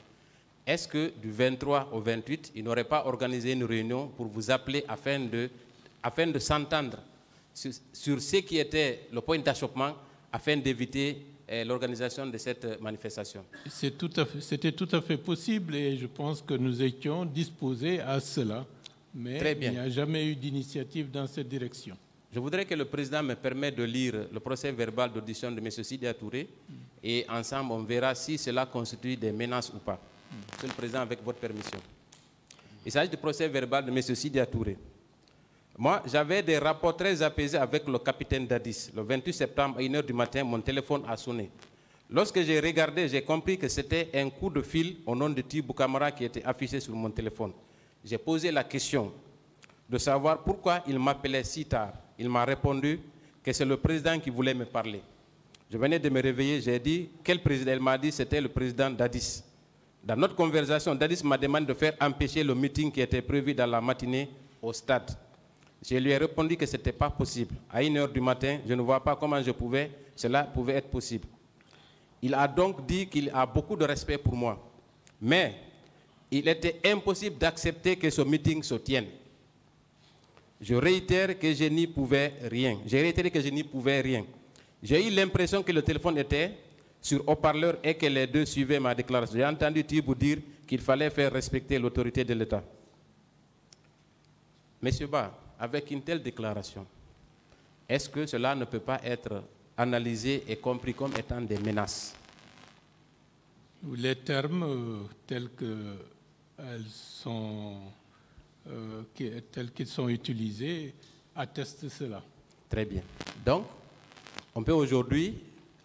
est-ce que du 23 au 28, il n'aurait pas organisé une réunion pour vous appeler afin de s'entendre sur ce qui était le point d'achoppement, afin d'éviter l'organisation de cette manifestation? C'était tout à fait possible et je pense que nous étions disposés à cela. Mais il n'y a jamais eu d'initiative dans cette direction. Je voudrais que le président me permette de lire le procès verbal d'audition de M. Sidia Touré et ensemble on verra si cela constitue des menaces ou pas. Monsieur le Président, avec votre permission. Il s'agit du procès verbal de M. Sidia Touré. Moi, j'avais des rapports très apaisés avec le capitaine Dadis. Le 28 septembre, à 1 h du matin, mon téléphone a sonné. Lorsque j'ai regardé, j'ai compris que c'était un coup de fil au nom de Tibou Camara qui était affiché sur mon téléphone. J'ai posé la question de savoir pourquoi il m'appelait si tard. Il m'a répondu que c'est le président qui voulait me parler. Je venais de me réveiller, j'ai dit, quel président? Il m'a dit c'était le président Dadis. Dans notre conversation, Dadis m'a demandé de faire empêcher le meeting qui était prévu dans la matinée au stade. Je lui ai répondu que ce n'était pas possible. À 1 h du matin, je ne vois pas comment cela pouvait être possible. Il a donc dit qu'il a beaucoup de respect pour moi. Mais il était impossible d'accepter que ce meeting se tienne. Je réitère que je n'y pouvais rien. J'ai réitéré que je n'y pouvais rien. J'ai eu l'impression que le téléphone était sur haut-parleur et que les deux suivaient ma déclaration. J'ai entendu Thibou dire qu'il fallait faire respecter l'autorité de l'État. Monsieur Ba, avec une telle déclaration, est-ce que cela ne peut pas être analysé et compris comme étant des menaces? Les termes tels qu'ils sont utilisés attestent cela. Très bien. Donc, on peut aujourd'hui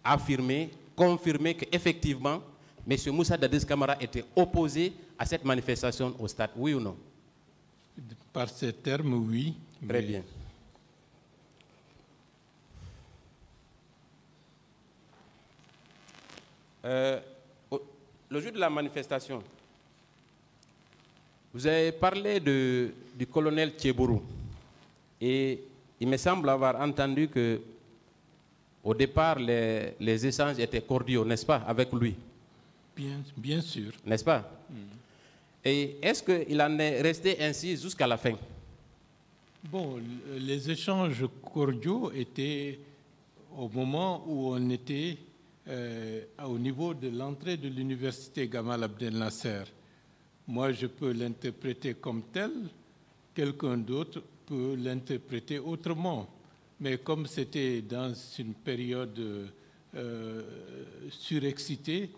affirmer, confirmer qu'effectivement, M. Moussa Dadis Camara était opposé à cette manifestation au stade, oui ou non? Par ces termes, oui. Très bien. Le jour de la manifestation, vous avez parlé du colonel Tchebourou et il me semble avoir entendu que au départ les échanges étaient cordiaux, n'est-ce pas, avec lui? Bien sûr. N'est-ce pas? Et est-ce qu'il en est resté ainsi jusqu'à la fin? Bon, les échanges cordiaux étaient au moment où on était au niveau de l'entrée de l'université Gamal Abdel Nasser. Moi, je peux l'interpréter comme tel, quelqu'un d'autre peut l'interpréter autrement. Mais comme c'était dans une période surexcitée,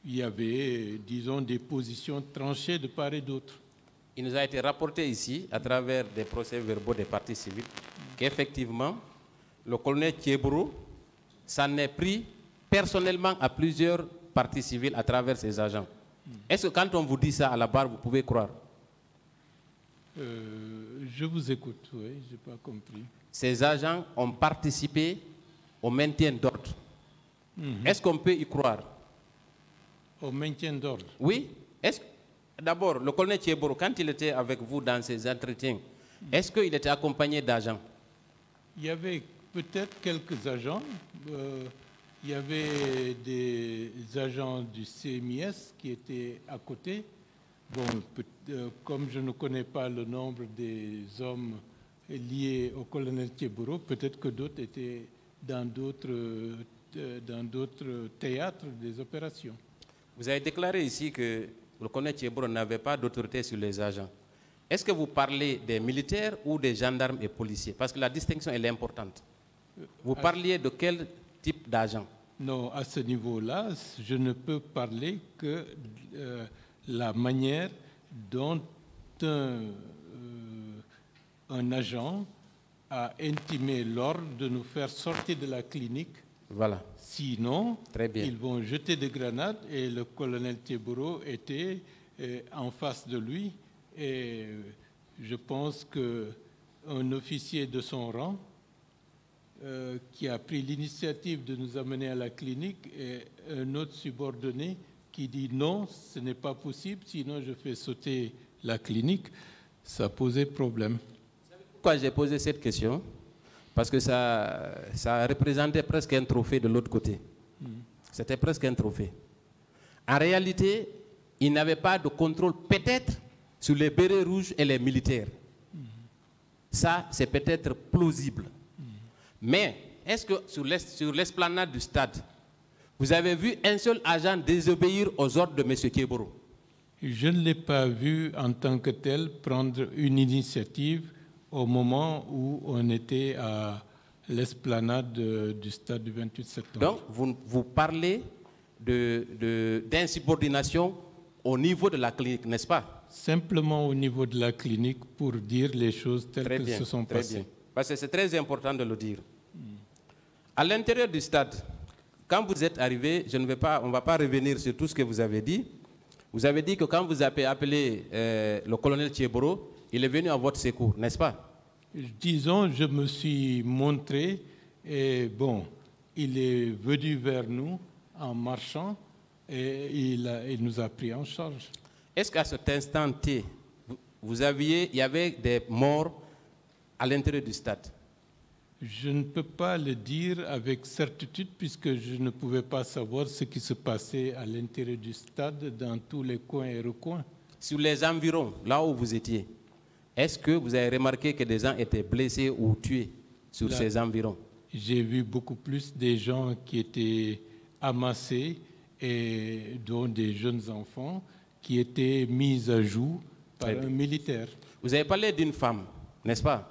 il y avait, disons, des positions tranchées de part et d'autre. Il nous a été rapporté ici, à travers des procès-verbaux des partis civils, qu'effectivement, le colonel Tchebourou s'en est pris personnellement à plusieurs partis civils à travers ses agents. Est-ce que quand on vous dit ça à la barre, vous pouvez croire? Je vous écoute, oui, je n'ai pas compris. Ces agents ont participé au maintien d'ordre. Est-ce qu'on peut y croire? Au maintien d'ordre? Oui. D'abord, le colonel Tchebourou, quand il était avec vous dans ces entretiens, est-ce qu'il était accompagné d'agents? Il y avait peut-être quelques agents. Il y avait des agents du CMIS qui étaient à côté. Bon, comme je ne connais pas le nombre des hommes liés au colonel Tchebourou, peut-être que d'autres étaient dans d'autres théâtres des opérations. Vous avez déclaré ici que le colonel Tchebourou n'avait pas d'autorité sur les agents. Est-ce que vous parlez des militaires ou des gendarmes et policiers? Parce que la distinction elle est importante. Vous parliez de quel type d'agent? Non, à ce niveau-là, je ne peux parler que la manière dont un agent a intimé l'ordre de nous faire sortir de la clinique. Voilà. Sinon, très bien, ils vont jeter des grenades et le colonel Tchebourou était en face de lui. Et je pense qu'un officier de son rang qui a pris l'initiative de nous amener à la clinique et un autre subordonné qui dit non, ce n'est pas possible, sinon je fais sauter la clinique, ça posait problème. Vous savez pourquoi j'ai posé cette question? Parce que ça représentait presque un trophée de l'autre côté. C'était presque un trophée. En réalité, il n'avait pas de contrôle peut-être sur les bérets rouges et les militaires. Ça, c'est peut-être plausible. Mais est-ce que sur l'esplanade du stade, vous avez vu un seul agent désobéir aux ordres de M. Tchebourou? Je ne l'ai pas vu en tant que tel prendre une initiative au moment où on était à l'esplanade du stade du 28 septembre. Donc, vous parlez d'insubordination au niveau de la clinique, n'est-ce pas? Simplement au niveau de la clinique pour dire les choses telles que se sont passées. Bien. Parce que c'est très important de le dire. À l'intérieur du stade, quand vous êtes arrivé, on ne va pas revenir sur tout ce que vous avez dit. Vous avez dit que quand vous avez appelé le colonel Tchebourou, il est venu à votre secours, n'est-ce pas? Disons, je me suis montré et bon, il est venu vers nous en marchant et il nous a pris en charge. Est-ce qu'à cet instant T, il y avait des morts à l'intérieur du stade? Je ne peux pas le dire avec certitude puisque je ne pouvais pas savoir ce qui se passait à l'intérieur du stade, dans tous les coins et recoins. Sur les environs, là où vous étiez, est-ce que vous avez remarqué que des gens étaient blessés ou tués sur Là, ces environs? j'ai vu beaucoup plus des gens qui étaient amassés, et dont des jeunes enfants qui étaient mis à jour par un militaire. Vous avez parlé d'une femme, n'est-ce pas,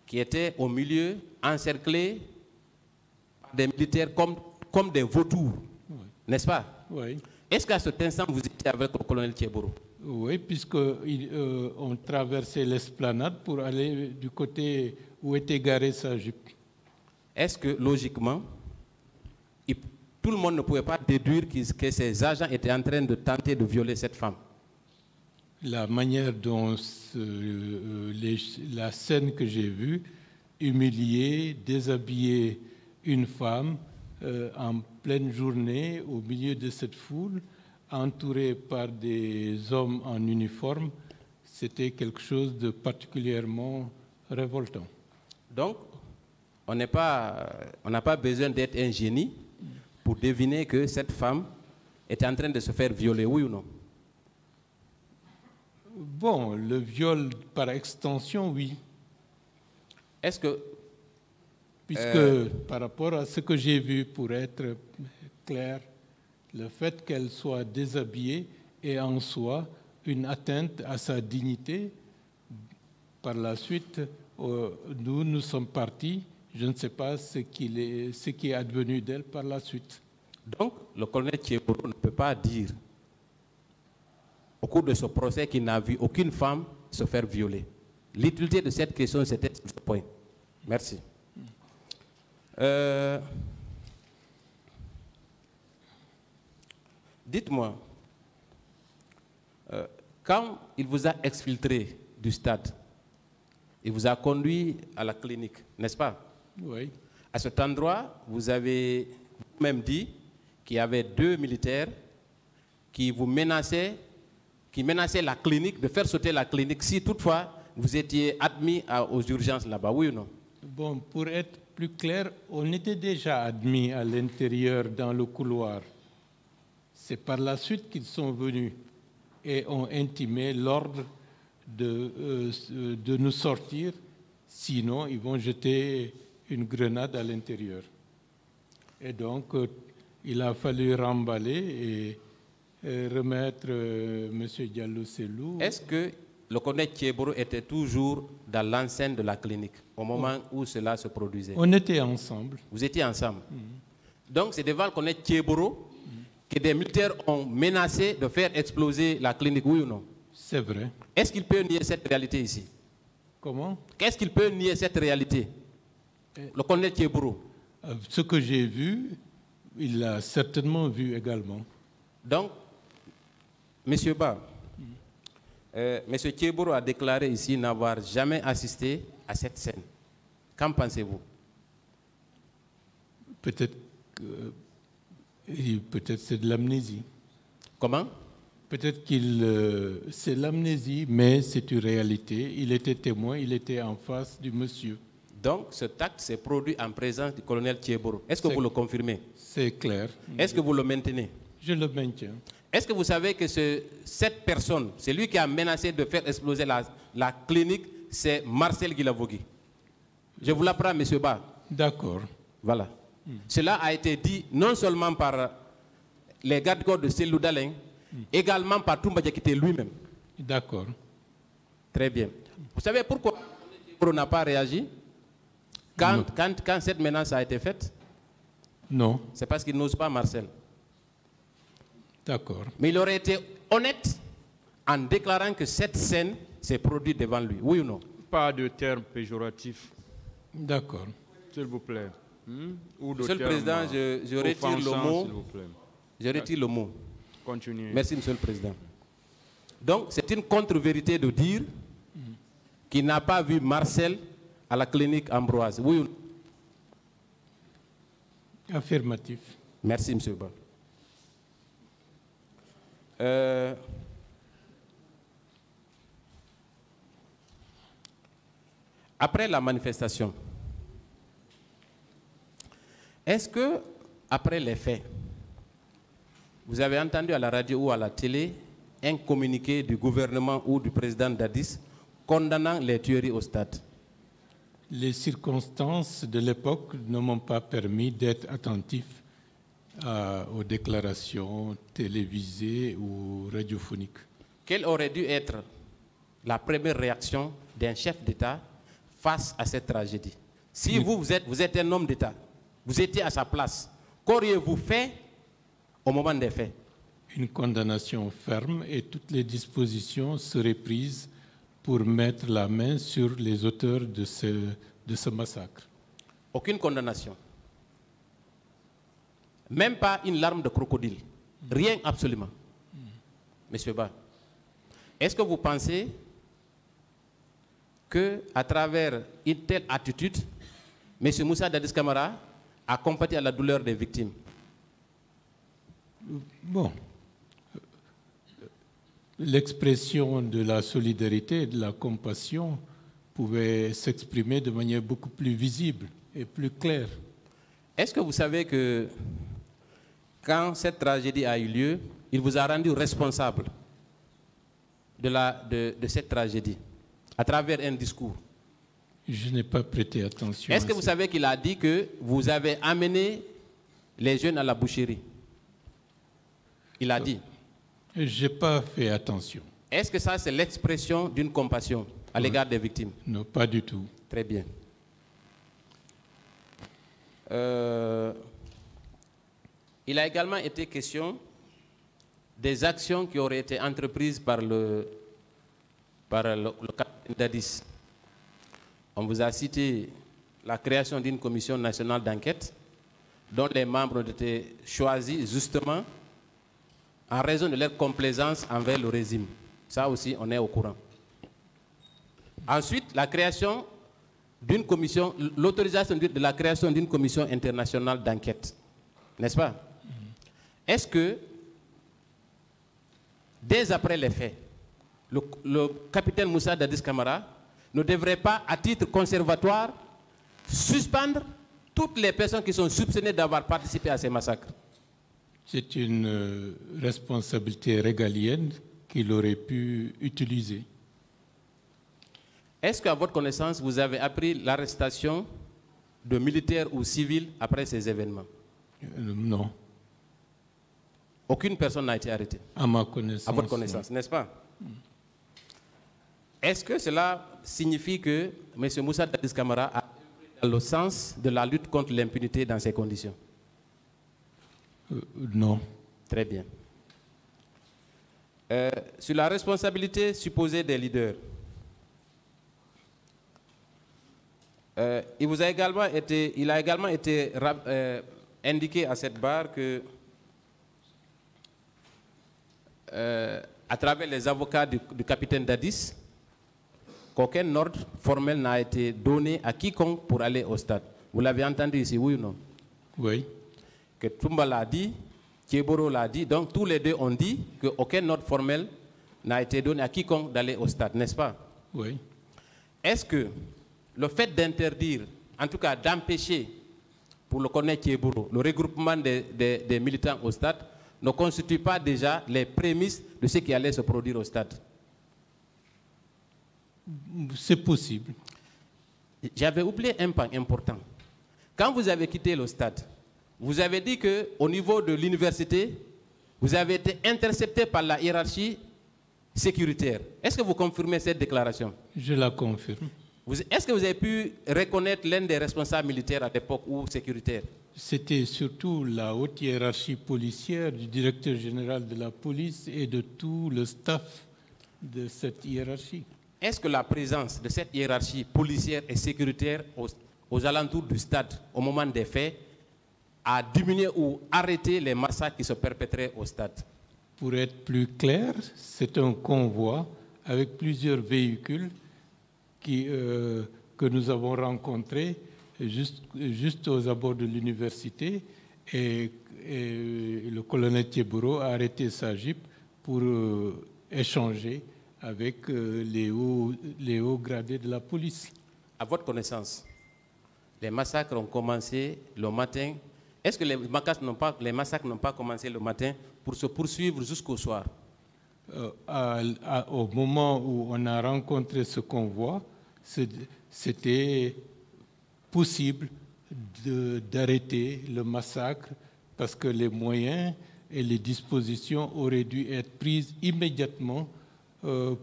qui était au milieu, encerclée par des militaires comme des vautours, n'est-ce pas? Oui. Est-ce qu'à cet instant, vous étiez avec le colonel Thieboro? Oui, puisqu'on traversait l'esplanade pour aller du côté où était garée sa jupe. Est-ce que, logiquement, tout le monde ne pouvait pas déduire que ces agents étaient en train de tenter de violer cette femme? La manière dont la scène que j'ai vue, humilier, déshabiller une femme en pleine journée au milieu de cette foule, entourée par des hommes en uniforme, c'était quelque chose de particulièrement révoltant. Donc, on n'a pas besoin d'être un génie pour deviner que cette femme était en train de se faire violer, oui ou non? Bon, le viol par extension, oui. Est-ce que... Puisque par rapport à ce que j'ai vu, pour être clair, le fait qu'elle soit déshabillée est en soi une atteinte à sa dignité. Par la suite, nous sommes partis. Je ne sais pas ce qui est advenu d'elle par la suite. Donc, le colonel Thieboro ne peut pas dire au cours de ce procès qu'il n'a vu aucune femme se faire violer. L'utilité de cette question, c'était sur ce point. Merci. Dites-moi, quand il vous a exfiltré du stade, il vous a conduit à la clinique, n'est-ce pas? Oui. À cet endroit, vous avez même dit qu'il y avait 2 militaires qui vous menaçaient, qui menaçaient la clinique, de faire sauter la clinique si toutefois vous étiez admis aux urgences là-bas, oui ou non? Bon, pour être plus clair, on était déjà admis à l'intérieur dans le couloir. C'est par la suite qu'ils sont venus et ont intimé l'ordre de nous sortir, sinon ils vont jeter une grenade à l'intérieur. Et donc, il a fallu remballer et remettre M. Diallo Selou. Est-ce que le colonel Thieboro était toujours dans l'enceinte de la clinique au moment où cela se produisait? On était ensemble. Vous étiez ensemble. Donc, c'est devant le colonel Thieboro que des militaires ont menacé de faire exploser la clinique, oui ou non? C'est vrai. Est-ce qu'il peut nier cette réalité ici? Comment? Qu'est-ce qu'il peut nier cette réalité? Le colonel Thieboro. Ce que j'ai vu, il l'a certainement vu également. Donc, M. Ba, M. Thieboro a déclaré ici n'avoir jamais assisté à cette scène. Qu'en pensez-vous? Peut-être c'est de l'amnésie. Comment? Peut-être c'est l'amnésie, mais c'est une réalité. Il était témoin, il était en face du monsieur. Donc, cet acte s'est produit en présence du colonel Thieboro. Est-ce que vous le confirmez? C'est clair. Est-ce que vous le maintenez? Je le maintiens. Est-ce que vous savez que cette personne, c'est lui qui a menacé de faire exploser la clinique, c'est Marcel Guilavogui? Je vous l'apprends, M. Ba. D'accord. Voilà. Cela a été dit non seulement par les gardes-corps de Selou Dalin, également par Toumba Diakité lui-même. D'accord. Très bien. Vous savez pourquoi on n'a pas réagi quand cette menace a été faite? Non. C'est parce qu'il n'ose pas Marcel. D'accord. Mais il aurait été honnête en déclarant que cette scène s'est produite devant lui. Oui ou non? Pas de terme péjoratif. D'accord. S'il vous plaît. Ou de Monsieur le Président, je retire le mot. Je retire le mot. Continuez. Merci, Monsieur le Président. Donc, c'est une contre-vérité de dire qu'il n'a pas vu Marcel à la clinique Ambroise. Oui ou non? Affirmatif. Merci, M. Ba. Après la manifestation, Est-ce que, après les faits, vous avez entendu à la radio ou à la télé un communiqué du gouvernement ou du président Dadis condamnant les tueries au stade? Les circonstances de l'époque ne m'ont pas permis d'être attentif aux déclarations télévisées ou radiophoniques. Quelle aurait dû être la première réaction d'un chef d'État face à cette tragédie? Si vous êtes un homme d'État, vous étiez à sa place, qu'auriez-vous fait au moment des faits? Une condamnation ferme et toutes les dispositions seraient prises pour mettre la main sur les auteurs de ce massacre. Aucune condamnation. Même pas une larme de crocodile. Rien absolument. Monsieur Ba, est-ce que vous pensez qu'à travers une telle attitude, M. Moussa Dadis Camara a compati à la douleur des victimes? Bon. L'expression de la solidarité et de la compassion pouvait s'exprimer de manière beaucoup plus visible et plus claire. Est-ce que vous savez que quand cette tragédie a eu lieu, il vous a rendu responsable de cette tragédie à travers un discours? Je n'ai pas prêté attention. Est-ce que vous savez qu'il a dit que vous avez amené les jeunes à la boucherie? Il a dit. Je n'ai pas fait attention. Est-ce que ça, c'est l'expression d'une compassion à l'égard des victimes? Non, pas du tout. Très bien. Il a également été question des actions qui auraient été entreprises par le capitaine Dadis. On vous a cité la création d'une commission nationale d'enquête dont les membres ont été choisis justement en raison de leur complaisance envers le régime. Ça aussi, on est au courant. Ensuite, la création d'une commission, l'autorisation de la création d'une commission internationale d'enquête. N'est-ce pas? Est-ce que, dès après les faits, le capitaine Moussa Dadis Camara ne devrait pas, à titre conservatoire, suspendre toutes les personnes qui sont soupçonnées d'avoir participé à ces massacres? C'est une responsabilité régalienne qu'il aurait pu utiliser. Est-ce qu'à votre connaissance, vous avez appris l'arrestation de militaires ou civils après ces événements? Non. Aucune personne n'a été arrêtée? À ma connaissance. À votre connaissance, n'est-ce pas? Est-ce que cela signifie que M. Moussa Dadis Camara a dans le sens de la lutte contre l'impunité dans ces conditions? Non. Très bien. Sur la responsabilité supposée des leaders, il a également été indiqué à cette barre que, à travers les avocats du capitaine Dadis, qu'aucun ordre formel n'a été donné à quiconque pour aller au stade. Vous l'avez entendu ici, oui ou non? Oui. Que Toumba l'a dit, Thieboro l'a dit, donc tous les deux ont dit qu'aucun ordre formel n'a été donné à quiconque d'aller au stade, n'est-ce pas? Oui. Est-ce que le fait d'interdire, en tout cas d'empêcher, pour le colonel Thieboro, le regroupement des militants au stade, ne constitue pas déjà les prémices de ce qui allait se produire au stade? C'est possible. J'avais oublié un point important. Quand vous avez quitté le stade, vous avez dit qu'au niveau de l'université, vous avez été intercepté par la hiérarchie sécuritaire. Est-ce que vous confirmez cette déclaration? Je la confirme. Est-ce que vous avez pu reconnaître l'un des responsables militaires à l'époque ou sécuritaires? C'était surtout la haute hiérarchie policière du directeur général de la police et de tout le staff de cette hiérarchie. Est-ce que la présence de cette hiérarchie policière et sécuritaire aux alentours du stade, au moment des faits, a diminué ou arrêté les massacres qui se perpétraient au stade? Pour être plus clair, c'est un convoi avec plusieurs véhicules que nous avons rencontrés juste aux abords de l'université et le colonel Thieboro a arrêté sa Jeep pour échanger avec les hauts gradés de la police. À votre connaissance, les massacres ont commencé le matin Est-ce que les massacres n'ont pas commencé le matin pour se poursuivre jusqu'au soir? Au moment où on a rencontré ce convoi, c'était possible d'arrêter le massacre parce que les moyens et les dispositions auraient dû être prises immédiatement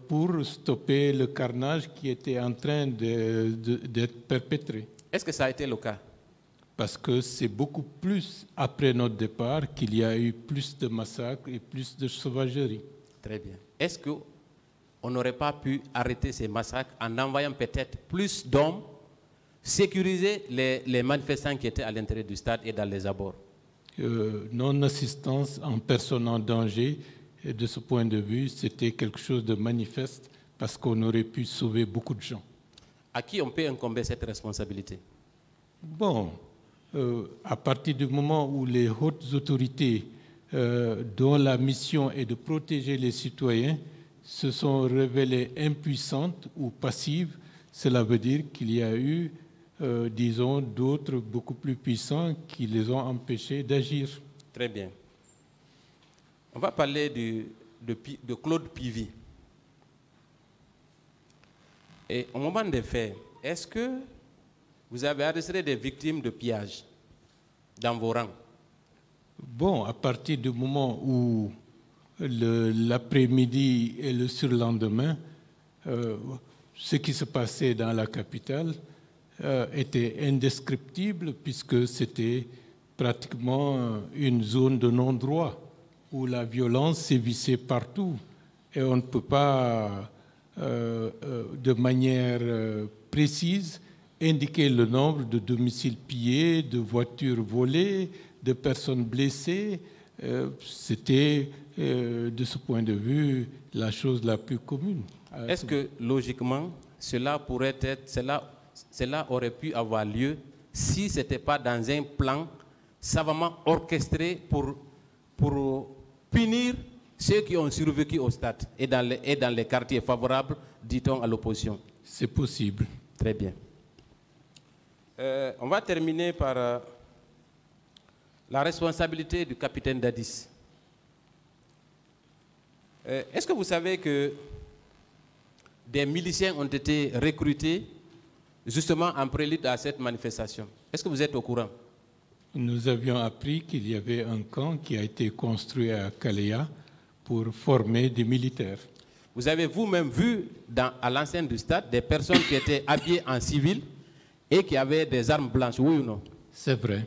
pour stopper le carnage qui était en train d'être perpétré. Est-ce que ça a été le cas? Parce que c'est beaucoup plus après notre départ qu'il y a eu plus de massacres et plus de sauvagerie. Très bien. Est-ce qu'on n'aurait pas pu arrêter ces massacres en envoyant peut-être plus d'hommes, sécuriser les manifestants qui étaient à l'intérieur du stade et dans les abords? Non-assistance en personne en danger, et de ce point de vue, c'était quelque chose de manifeste parce qu'on aurait pu sauver beaucoup de gens. À qui on peut incomber cette responsabilité? Bon, à partir du moment où les hautes autorités dont la mission est de protéger les citoyens se sont révélées impuissantes ou passives, cela veut dire qu'il y a eu, disons, d'autres beaucoup plus puissants qui les ont empêchés d'agir. Très bien. On va parler de Claude Pivy. Et au moment des faits, est-ce que vous avez arrêté des victimes de pillage dans vos rangs? Bon, à partir du moment où l'après-midi et le surlendemain, ce qui se passait dans la capitale était indescriptible puisque c'était pratiquement une zone de non-droit où la violence sévissait partout. Et on ne peut pas, de manière précise, indiquer le nombre de domiciles pillés, de voitures volées, de personnes blessées. C'était, de ce point de vue, la chose la plus commune. Est-ce que, logiquement, cela aurait pu avoir lieu si ce n'était pas dans un plan savamment orchestré pour punir ceux qui ont survécu au stade et dans les quartiers favorables, dit-on, à l'opposition? C'est possible. Très bien. On va terminer par la responsabilité du capitaine Dadis. Est-ce que vous savez que des miliciens ont été recrutés justement en prélude à cette manifestation? Est-ce que vous êtes au courant? Nous avions appris qu'il y avait un camp qui a été construit à Kalea pour former des militaires. Vous avez vous-même vu à l'enceinte du stade des personnes qui étaient habillées en civil et qui avaient des armes blanches, oui ou non? C'est vrai.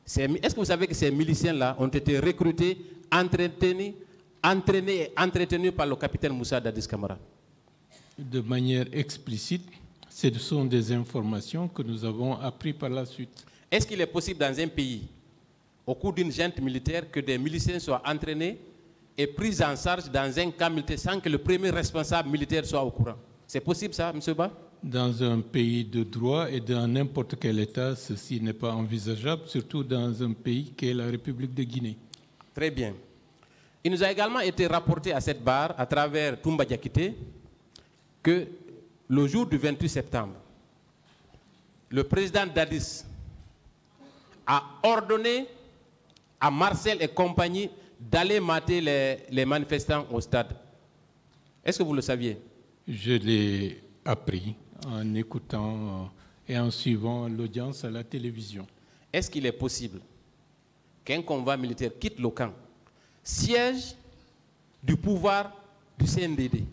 Est-ce que vous savez que ces miliciens-là ont été recrutés, entraînés et entretenus par le capitaine Moussa Dadis Camara? De manière explicite, ce sont des informations que nous avons apprises par la suite. Est-ce qu'il est possible dans un pays, au cours d'une junte militaire, que des miliciens soient entraînés et pris en charge dans un camp militaire sans que le premier responsable militaire soit au courant? C'est possible ça, M. Ba? Dans un pays de droit et dans n'importe quel État, ceci n'est pas envisageable, surtout dans un pays qui est la République de Guinée. Très bien. Il nous a également été rapporté à cette barre, à travers Toumba Diakité, que le jour du 28 septembre, le président Dadis a ordonné à Marcel et compagnie d'aller mater les manifestants au stade. Est-ce que vous le saviez? Je l'ai appris en écoutant et en suivant l'audience à la télévision. Est-ce qu'il est possible qu'un convoi militaire quitte le camp, siège du pouvoir du CNDD,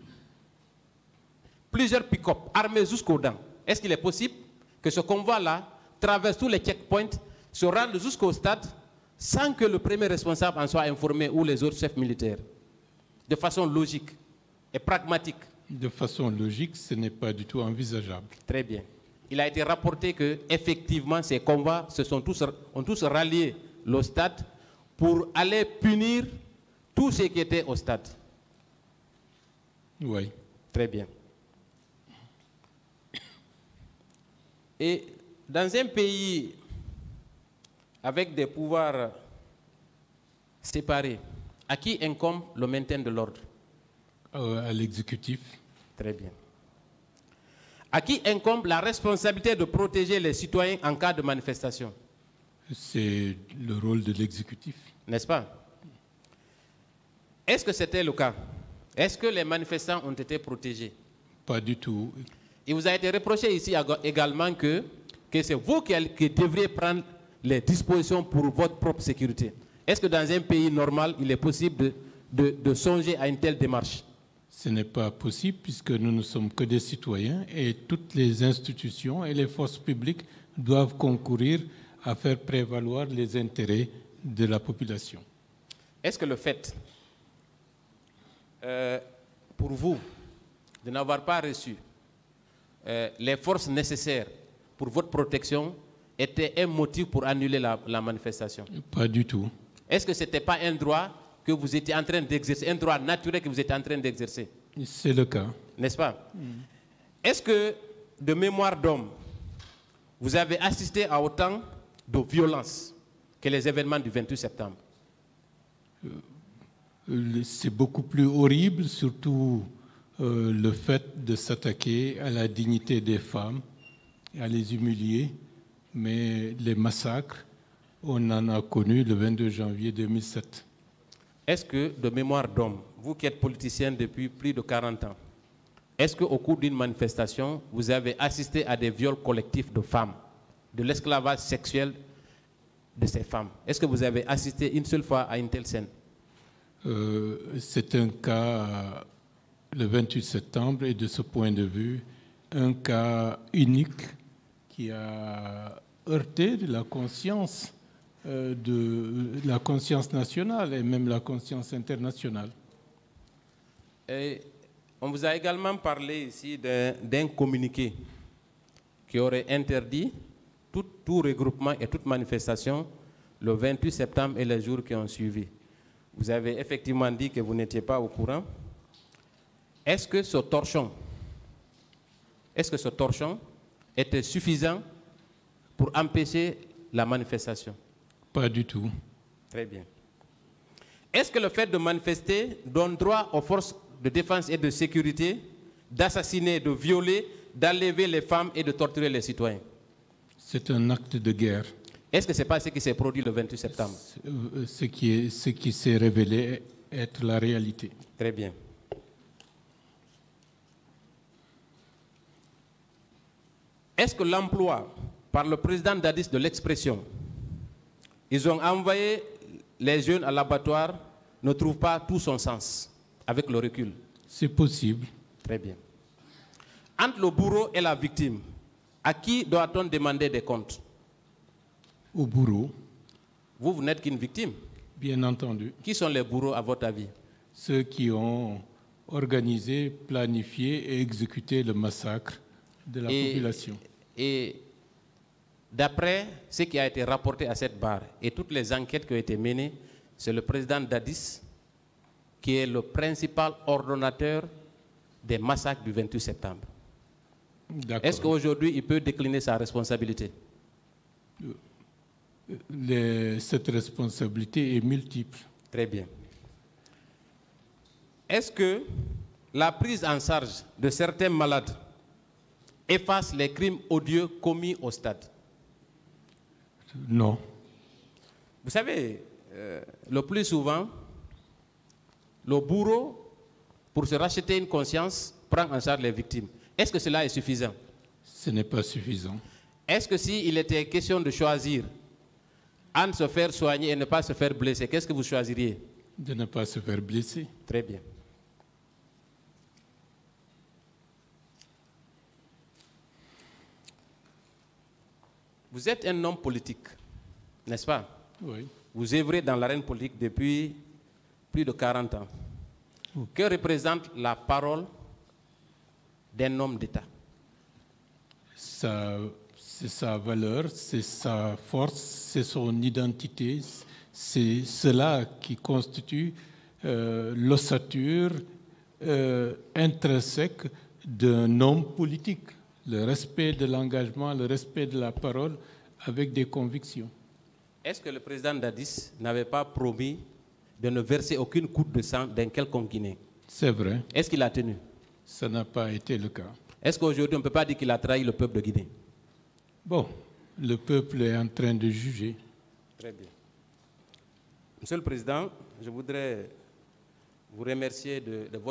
plusieurs pick-up armés jusqu'aux dents? Est-ce qu'il est possible que ce convoi-là traverse tous les checkpoints, se rende jusqu'au stade sans que le premier responsable en soit informé ou les autres chefs militaires, de façon logique et pragmatique? De façon logique, ce n'est pas du tout envisageable. Très bien. Il a été rapporté que effectivement ces convois ont tous rallié le stade pour aller punir tous ceux qui étaient au stade. Oui. Très bien. Et dans un pays avec des pouvoirs séparés, à qui incombe le maintien de l'ordre? À l'exécutif. Très bien. À qui incombe la responsabilité de protéger les citoyens en cas de manifestation? C'est le rôle de l'exécutif. N'est-ce pas? Est-ce que c'était le cas? Est-ce que les manifestants ont été protégés? Pas du tout. Il vous a été reproché ici également que c'est vous qui devriez prendre les dispositions pour votre propre sécurité. Est-ce que dans un pays normal, il est possible de songer à une telle démarche? Ce n'est pas possible puisque nous ne sommes que des citoyens et toutes les institutions et les forces publiques doivent concourir à faire prévaloir les intérêts de la population. Est-ce que le fait, pour vous, de n'avoir pas reçu les forces nécessaires pour votre protection était un motif pour annuler la manifestation? Pas du tout. Est-ce que ce n'était pas un droit que vous étiez en train d'exercer, un droit naturel que vous étiez en train d'exercer? C'est le cas. N'est-ce pas? Est-ce que, de mémoire d'homme, vous avez assisté à autant de violence que les événements du 28 septembre? C'est beaucoup plus horrible, surtout le fait de s'attaquer à la dignité des femmes, à les humilier. Mais les massacres, on en a connu le 22 janvier 2007. Est-ce que, de mémoire d'homme, vous qui êtes politicien depuis plus de 40 ans, est-ce qu'au cours d'une manifestation, vous avez assisté à des viols collectifs de femmes, de l'esclavage sexuel de ces femmes? Est-ce que vous avez assisté une seule fois à une telle scène? C'est un cas, le 28 septembre, et de ce point de vue, un cas unique qui a heurté la conscience nationale et même la conscience internationale. Et on vous a également parlé ici d'un communiqué qui aurait interdit tout regroupement et toute manifestation le 28 septembre et les jours qui ont suivi. Vous avez effectivement dit que vous n'étiez pas au courant. Est-ce que ce torchon était suffisant pour empêcher la manifestation? Pas du tout. Très bien. Est-ce que le fait de manifester donne droit aux forces de défense et de sécurité d'assassiner, de violer, d'enlever les femmes et de torturer les citoyens? C'est un acte de guerre. Est-ce que ce n'est pas ce qui s'est produit le 28 septembre? Ce qui s'est révélé être la réalité. Très bien. Est-ce que l'emploi par le président Dadis de l'expression « ils ont envoyé les jeunes à l'abattoir » ne trouve pas tout son sens avec le recul? C'est possible. Très bien. Entre le bourreau et la victime, à qui doit-on demander des comptes? Au bourreau. Vous n'êtes qu'une victime. Bien entendu. Qui sont les bourreaux à votre avis? Ceux qui ont organisé, planifié et exécuté le massacre de la population. Et d'après ce qui a été rapporté à cette barre et toutes les enquêtes qui ont été menées, c'est le président Dadis qui est le principal ordonnateur des massacres du 28 septembre. Est-ce qu'aujourd'hui, il peut décliner sa responsabilité? Cette responsabilité est multiple. Très bien. Est-ce que la prise en charge de certains malades efface les crimes odieux commis au stade? Non. Vous savez, le plus souvent, le bourreau, pour se racheter une conscience, prend en charge les victimes. Est-ce que cela est suffisant? Ce n'est pas suffisant. Est-ce que s'il était question de choisir entre se faire soigner et ne pas se faire blesser, qu'est-ce que vous choisiriez? De ne pas se faire blesser. Très bien. Vous êtes un homme politique, n'est-ce pas? Oui. Vous œuvrez dans l'arène politique depuis plus de 40 ans. Que représente la parole d'un homme d'État? C'est sa valeur, c'est sa force, c'est son identité. C'est cela qui constitue l'ossature intrinsèque d'un homme politique. Le respect de l'engagement, le respect de la parole avec des convictions. Est-ce que le président Dadis n'avait pas promis de ne verser aucune goutte de sang d'un quelconque Guinéen? C'est vrai. Est-ce qu'il a tenu? Ça n'a pas été le cas. Est-ce qu'aujourd'hui, on ne peut pas dire qu'il a trahi le peuple de Guinée? Bon, le peuple est en train de juger. Très bien. Monsieur le Président, je voudrais vous remercier de votre